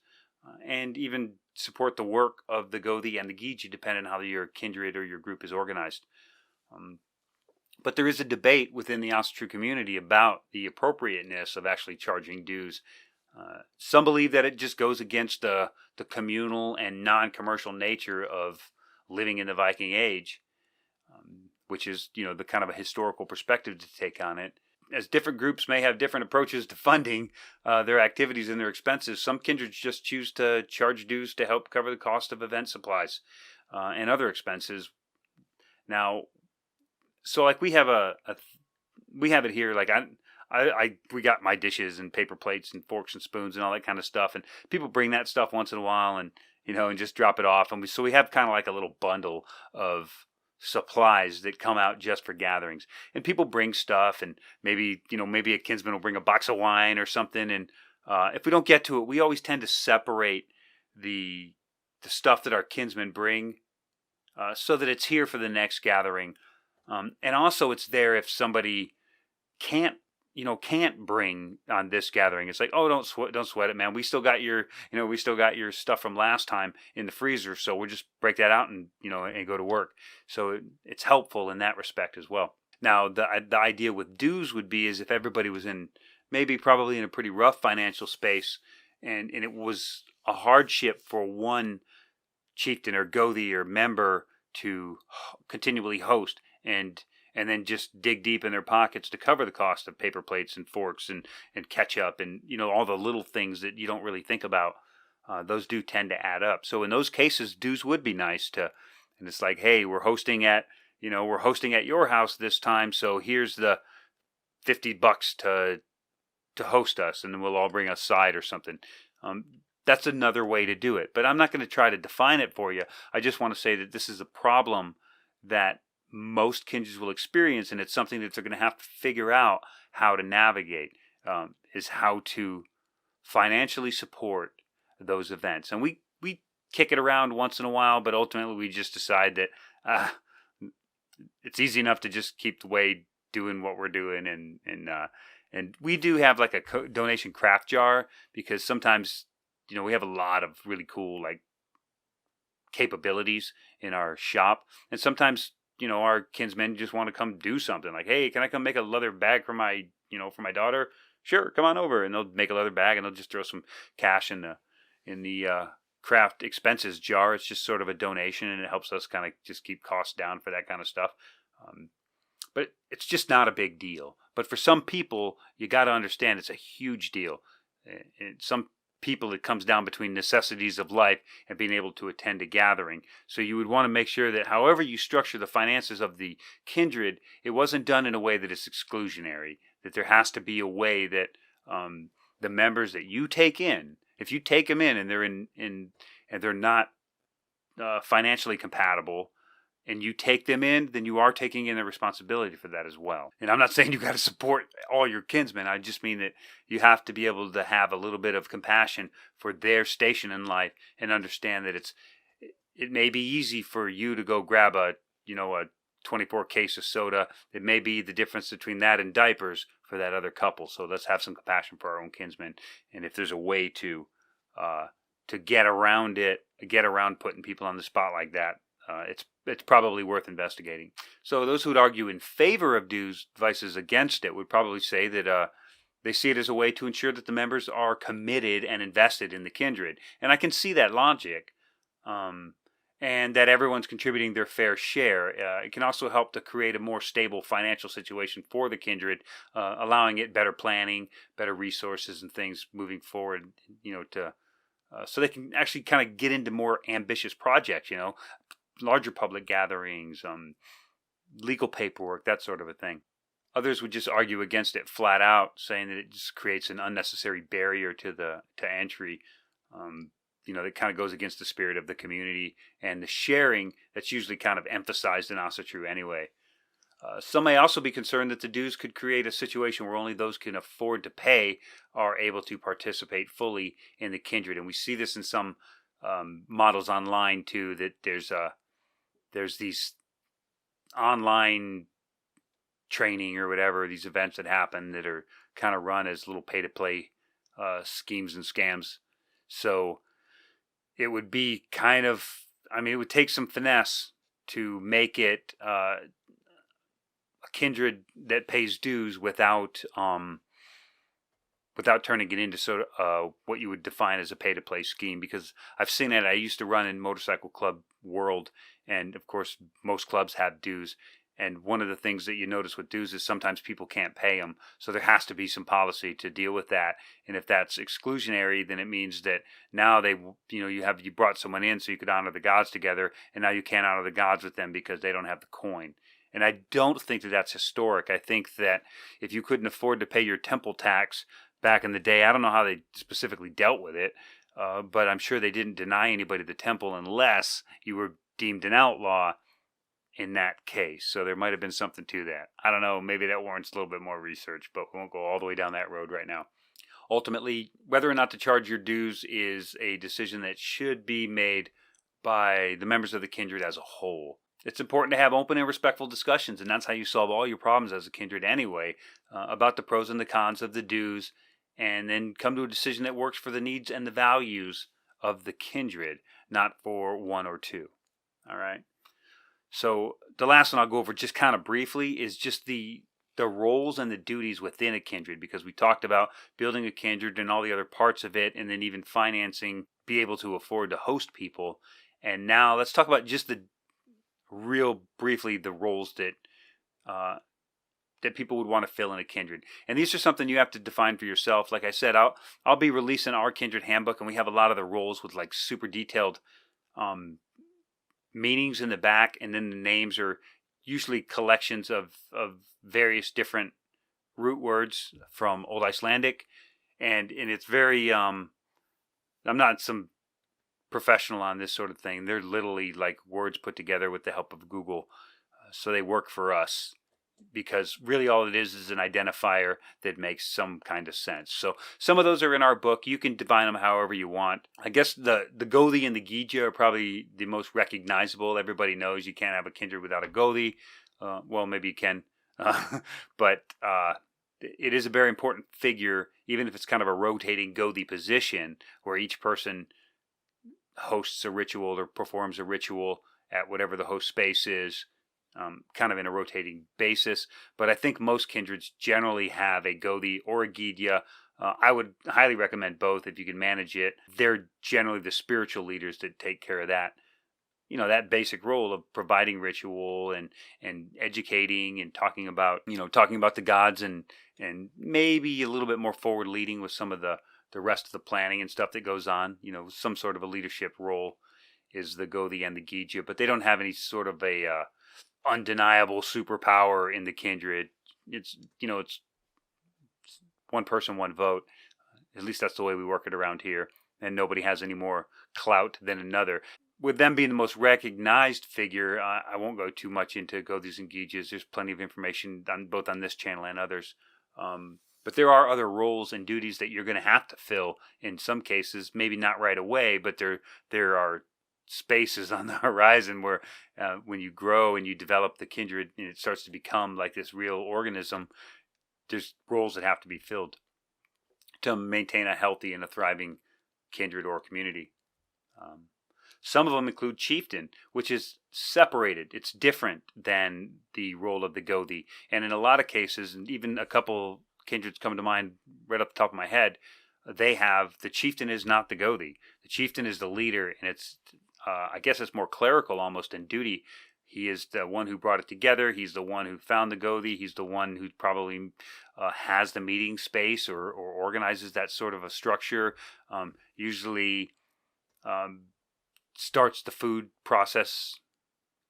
and even support the work of the Gothi and the Giji, depending on how your kindred or your group is organized. But there is a debate within the Asatru community about the appropriateness of actually charging dues. Some believe that it just goes against the communal and non-commercial nature of living in the Viking Age, which is, the kind of a historical perspective to take on it. As different groups may have different approaches to funding their activities and their expenses, some kindreds just choose to charge dues to help cover the cost of event supplies and other expenses. Now, so like we have we have it here. Like we got my dishes and paper plates and forks and spoons and all that kind of stuff, and people bring that stuff once in a while, and and just drop it off, and so we have kind of like a little bundle of supplies that come out just for gatherings, and people bring stuff, and maybe a kinsman will bring a box of wine or something, and if we don't get to it, we always tend to separate the stuff that our kinsmen bring so that it's here for the next gathering, and also it's there if somebody can't bring on this gathering. It's like, oh, don't sweat it, man. We still got your stuff from last time in the freezer, so we'll just break that out and and go to work. So it's helpful in that respect as well. Now, the idea with dues would be is if everybody was probably in a pretty rough financial space, and it was a hardship for one chieftain or Gothi or member to continually host and then just dig deep in their pockets to cover the cost of paper plates and forks and ketchup and all the little things that you don't really think about. Those do tend to add up. So in those cases, dues would be nice to. And it's like, hey, we're hosting at your house this time, so here's the $50 to host us, and then we'll all bring a side or something. That's another way to do it. But I'm not going to try to define it for you. I just want to say that this is a problem that most kindreds will experience, and it's something that they're going to have to figure out how to navigate, is how to financially support those events. And we kick it around once in a while, but ultimately we just decide that it's easy enough to just keep the way doing what we're doing, and we do have like a donation craft jar, because sometimes we have a lot of really cool like capabilities in our shop, and sometimes our kinsmen just want to come do something. Like, hey, can I come make a leather bag for my daughter? Sure, come on over. And they'll make a leather bag, and they'll just throw some cash in the craft expenses jar. It's just sort of a donation, and it helps us kind of just keep costs down for that kind of stuff. But it's just not a big deal. But for some people, you got to understand it's a huge deal. And some people, it comes down between necessities of life and being able to attend a gathering. So you would want to make sure that however you structure the finances of the kindred, it wasn't done in a way that is exclusionary, that there has to be a way that the members that you take in, if you take them in and they're and they're not financially compatible, and you take them in, then you are taking in the responsibility for that as well. And I'm not saying you got to support all your kinsmen. I just mean that you have to be able to have a little bit of compassion for their station in life and understand that it may be easy for you to go grab a 24 case of soda. It may be the difference between that and diapers for that other couple. So let's have some compassion for our own kinsmen. And if there's a way to get around putting people on the spot like that, it's probably worth investigating. So those who would argue in favor of dues, vices against it, would probably say that They see it as a way to ensure that the members are committed and invested in the kindred. And I can see that logic. And that everyone's contributing their fair share. It can also help to create a more stable financial situation for the kindred, allowing it better planning, better resources, and things moving forward. So they can actually kind of get into more ambitious projects. Larger public gatherings, legal paperwork, that sort of a thing. Others would just argue against it flat out, saying that it just creates an unnecessary barrier to entry. That kind of goes against the spirit of the community and the sharing that's usually kind of emphasized in Asatru anyway. Some may also be concerned that the dues could create a situation where only those can afford to pay are able to participate fully in the kindred. And we see this in some models online too, that there's these online training or whatever, these events that happen that are kind of run as little pay-to-play schemes and scams. So it would be it would take some finesse to make it a kindred that pays dues without turning it into what you would define as a pay-to-play scheme. Because I've seen it. I used to run in motorcycle club world, and of course most clubs have dues. And one of the things that you notice with dues is sometimes people can't pay them. So there has to be some policy to deal with that. And if that's exclusionary, then it means that now you brought someone in so you could honor the gods together, and now you can't honor the gods with them because they don't have the coin. And I don't think that that's historic. I think that if you couldn't afford to pay your temple tax back in the day, I don't know how they specifically dealt with it, but I'm sure they didn't deny anybody the temple unless you were deemed an outlaw in that case. So there might have been something to that. I don't know. Maybe that warrants a little bit more research, but we won't go all the way down that road right now. Ultimately, whether or not to charge your dues is a decision that should be made by the members of the kindred as a whole. It's important to have open and respectful discussions, and that's how you solve all your problems as a kindred anyway, about the pros and the cons of the dues, and then come to a decision that works for the needs and the values of the kindred, not for one or two. All right? So the last one I'll go over just kind of briefly is just the roles and the duties within a kindred, because we talked about building a kindred and all the other parts of it, and then even financing, be able to afford to host people. And now let's talk about just the roles that people would want to fill in a kindred. And these are something you have to define for yourself. Like I said, I'll be releasing our kindred handbook, and we have a lot of the roles with like super detailed meanings in the back, and then the names are usually collections of various different root words from Old Icelandic, and it's very I'm not some professional on this sort of thing. They're literally like words put together with the help of Google, so they work for us, because really all it is an identifier that makes some kind of sense. So some of those are in our book. You can define them however you want. I guess the Gothi and the Gija are probably the most recognizable. Everybody knows you can't have a kindred without a Gothi. Well, maybe you can, but it is a very important figure, even if it's kind of a rotating Gothi position where each person hosts a ritual or performs a ritual at whatever the host space is. Kind of in a rotating basis, but I think most kindreds generally have a Gothi or a Gidya. I would highly recommend both if you can manage it. They're generally the spiritual leaders that take care of that. That basic role of providing ritual and educating and talking about the gods, and maybe a little bit more forward leading with some of the rest of the planning and stuff that goes on. Some sort of a leadership role is the Gothi and the Gidya, but they don't have any sort of a undeniable superpower in the kindred. It's one person, one vote. At least that's the way we work it around here, and nobody has any more clout than another. With them being the most recognized figure, I won't go too much into Gothis and Gijas. There's plenty of information both on this channel and others. But there are other roles and duties that you're going to have to fill in some cases, maybe not right away, but there are spaces on the horizon where when you grow and you develop the kindred and it starts to become like this real organism, there's roles that have to be filled to maintain a healthy and a thriving kindred or community. Some of them include chieftain, which is separated. It's different than the role of the Gothi. And in a lot of cases, and even a couple kindreds come to mind right off the top of my head. They have, the chieftain is not the Gothi. The chieftain is the leader, and it's, I guess it's more clerical almost in duty. He is the one who brought it together. He's the one who found the Gothi. He's the one who probably has the meeting space or organizes that sort of a structure. Usually starts the food process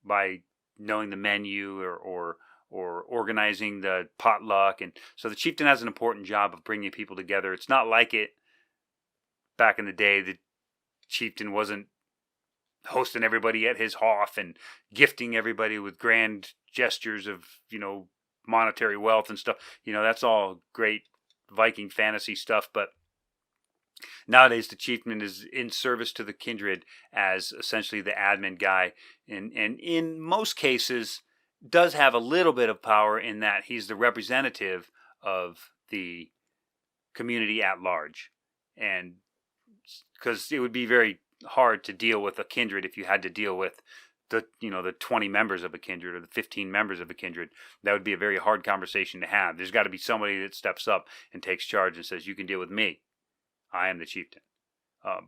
by knowing the menu or organizing the potluck. And so the chieftain has an important job of bringing people together. It's not like it back in the day. The chieftain wasn't hosting everybody at his hof and gifting everybody with grand gestures of, monetary wealth and stuff. That's all great Viking fantasy stuff, but nowadays the chieftain is in service to the kindred as essentially the admin guy, and in most cases does have a little bit of power in that he's the representative of the community at large. And because it would be very hard to deal with a kindred if you had to deal with the 20 members of a kindred or the 15 members of a kindred. That would be a very hard conversation to have. There's got to be somebody that steps up and takes charge and says, you can deal with me. I am the chieftain.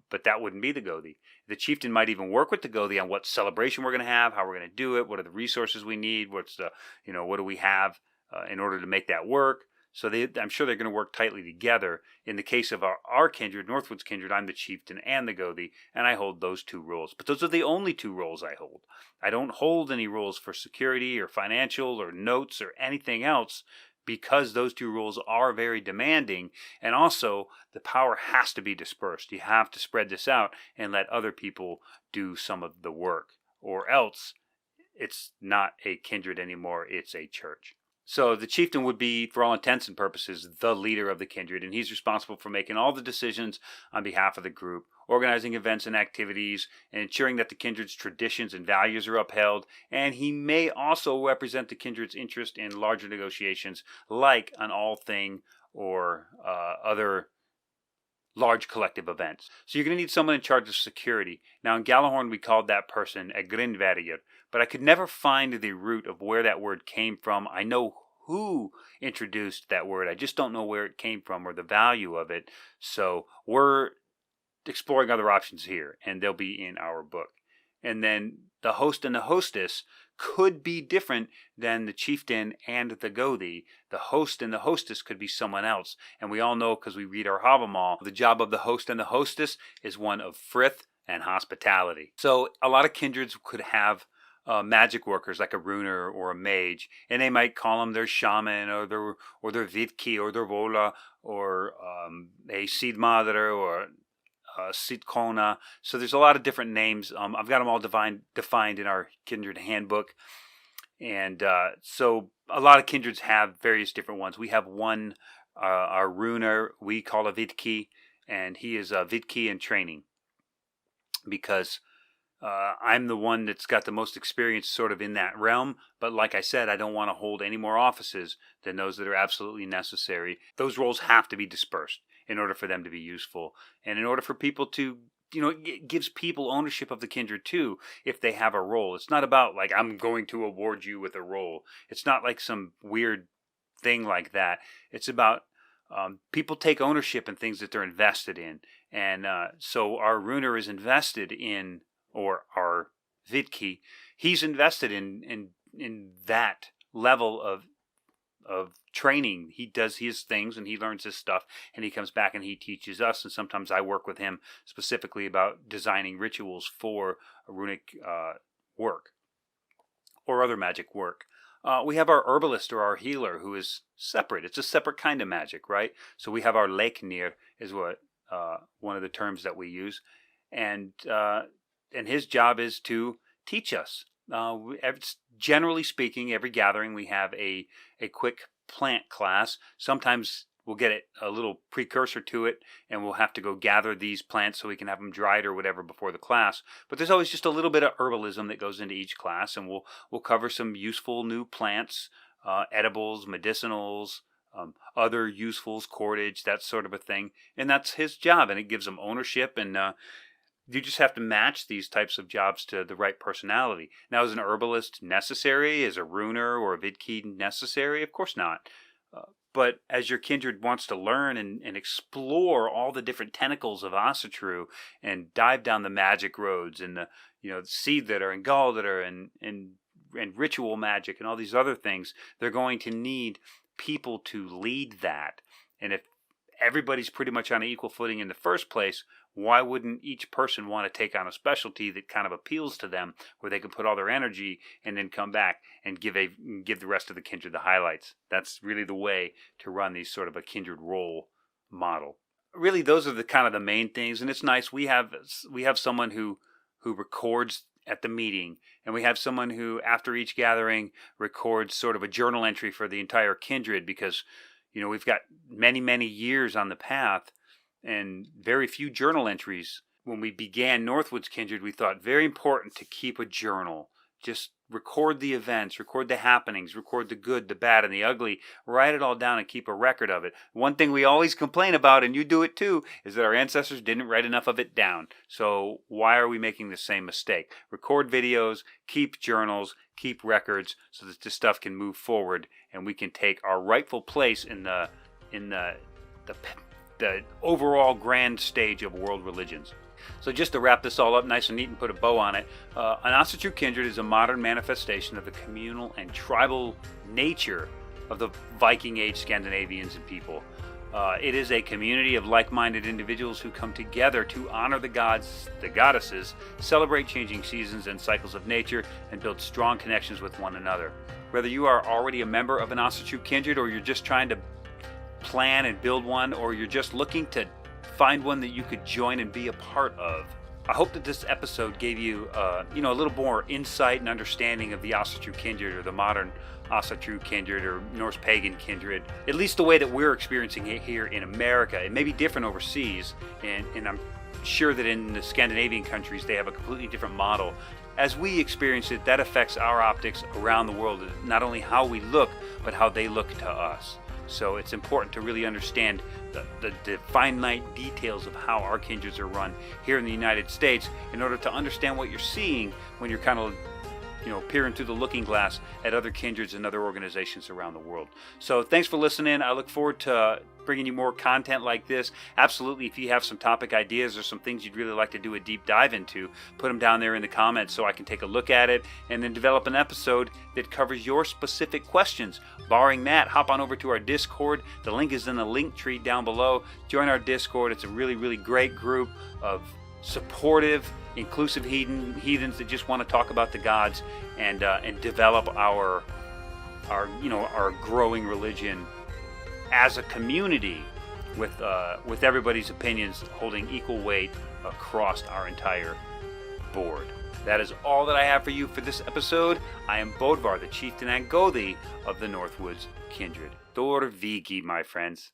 But that wouldn't be the Gothi. The chieftain might even work with the Gothi on what celebration we're going to have, how we're going to do it, what are the resources we need, what do we have in order to make that work. So I'm sure they're going to work tightly together. In the case of our kindred, Northwoods Kindred, I'm the chieftain and the Gothi, and I hold those two roles. But those are the only two roles I hold. I don't hold any roles for security or financial or notes or anything else, because those two roles are very demanding, and also the power has to be dispersed. You have to spread this out and let other people do some of the work, or else it's not a kindred anymore, it's a church. So the chieftain would be, for all intents and purposes, the leader of the kindred, and he's responsible for making all the decisions on behalf of the group, organizing events and activities, and ensuring that the kindred's traditions and values are upheld. And he may also represent the kindred's interest in larger negotiations, like an all-thing or other large collective events. So you're going to need someone in charge of security. Now in Gjallarhorn we called that person a grindverjir, but I could never find the root of where that word came from. I know who introduced that word, I just don't know where it came from or the value of it. So we're exploring other options here, and they'll be in our book. And then the host and the hostess could be different than the chieftain and the Gothi. The host and the hostess could be someone else. And we all know, because we read our Havamal, the job of the host and the hostess is one of frith and hospitality. So a lot of kindreds could have magic workers like a runer or a mage, and they might call them their shaman or their viki or their vola or a sidmadre or Sitkona. So there's a lot of different names. I've got them all defined in our kindred handbook. And so a lot of kindreds have various different ones. We have one, our runer, we call a Vidki, and he is a Vidki in training, because I'm the one that's got the most experience sort of in that realm. But like I said, I don't want to hold any more offices than those that are absolutely necessary. Those roles have to be dispersed in order for them to be useful, and in order for people to, it gives people ownership of the kindred too if they have a role. It's not about like, I'm going to award you with a role. It's not like some weird thing like that. It's about people take ownership in things that they're invested in. And so our runer is invested in, or our Vidki, he's invested in that level of training. He does his things and he learns his stuff, and he comes back and he teaches us. And sometimes I work with him specifically about designing rituals for runic work or other magic work. We have our herbalist or our healer, who is separate. It's a separate kind of magic, right? So we have our leiknir, is what one of the terms that we use, and his job is to teach us. Generally speaking, every gathering we have a quick plant class. Sometimes we'll get a little precursor to it, and we'll have to go gather these plants so we can have them dried or whatever before the class. But there's always just a little bit of herbalism that goes into each class, and we'll cover some useful new plants, edibles, medicinals, other usefuls, cordage, that sort of a thing. And that's his job, and it gives him ownership. And you just have to match these types of jobs to the right personality. Now, is an herbalist necessary? Is a runer or a vidki necessary? Of course not. But as your kindred wants to learn and explore all the different tentacles of Asatru and dive down the magic roads and the seed litter and gall litter and ritual magic and all these other things, they're going to need people to lead that. And if everybody's pretty much on an equal footing in the first place, why wouldn't each person want to take on a specialty that kind of appeals to them, where they can put all their energy and then come back and give the rest of the kindred the highlights? That's really the way to run these sort of a kindred role model. Really, those are the kind of the main things, and it's nice. We have someone who records at the meeting, and we have someone who, after each gathering, records sort of a journal entry for the entire kindred, because we've got many, many years on the path and very few journal entries. When we began Northwoods Kindred, we thought very important to keep a journal. Just record the events, record the happenings, record the good, the bad, and the ugly. Write it all down and keep a record of it. One thing we always complain about, and you do it too, is that our ancestors didn't write enough of it down. So why are we making the same mistake? Record videos, keep journals, keep records, so that this stuff can move forward and we can take our rightful place in the overall grand stage of world religions. So just to wrap this all up nice and neat and put a bow on it, an Asatru Kindred is a modern manifestation of the communal and tribal nature of the Viking Age Scandinavians and people. It is a community of like-minded individuals who come together to honor the gods, the goddesses, celebrate changing seasons and cycles of nature, and build strong connections with one another. Whether you are already a member of an Asatru Kindred, or you're just trying to plan and build one, or you're just looking to find one that you could join and be a part of, I hope that this episode gave you a little more insight and understanding of the Asatru Kindred, or the modern Asatru Kindred, or Norse Pagan Kindred, at least the way that we're experiencing it here in America. It may be different overseas, and I'm sure that in the Scandinavian countries they have a completely different model. As we experience it, that affects our optics around the world, not only how we look, but how they look to us. So it's important to really understand the finite details of how our kindreds are run here in the United States, in order to understand what you're seeing when you're kind of peering through the looking glass at other kindreds and other organizations around the world. So thanks for listening. I look forward to bringing you more content like this. Absolutely, if you have some topic ideas or some things you'd really like to do a deep dive into, put them down there in the comments so I can take a look at it and then develop an episode that covers your specific questions. Barring that, hop on over to our Discord. The link is in the link tree down below. Join our Discord. It's a really, really great group of supportive, inclusive heathens that just want to talk about the gods and develop our growing religion as a community, with everybody's opinions holding equal weight across our entire board. That is all that I have for you for this episode. I am Bodvarr, the chieftain and Gothi of the Northwoods Kindred. Þórr, viki, my friends.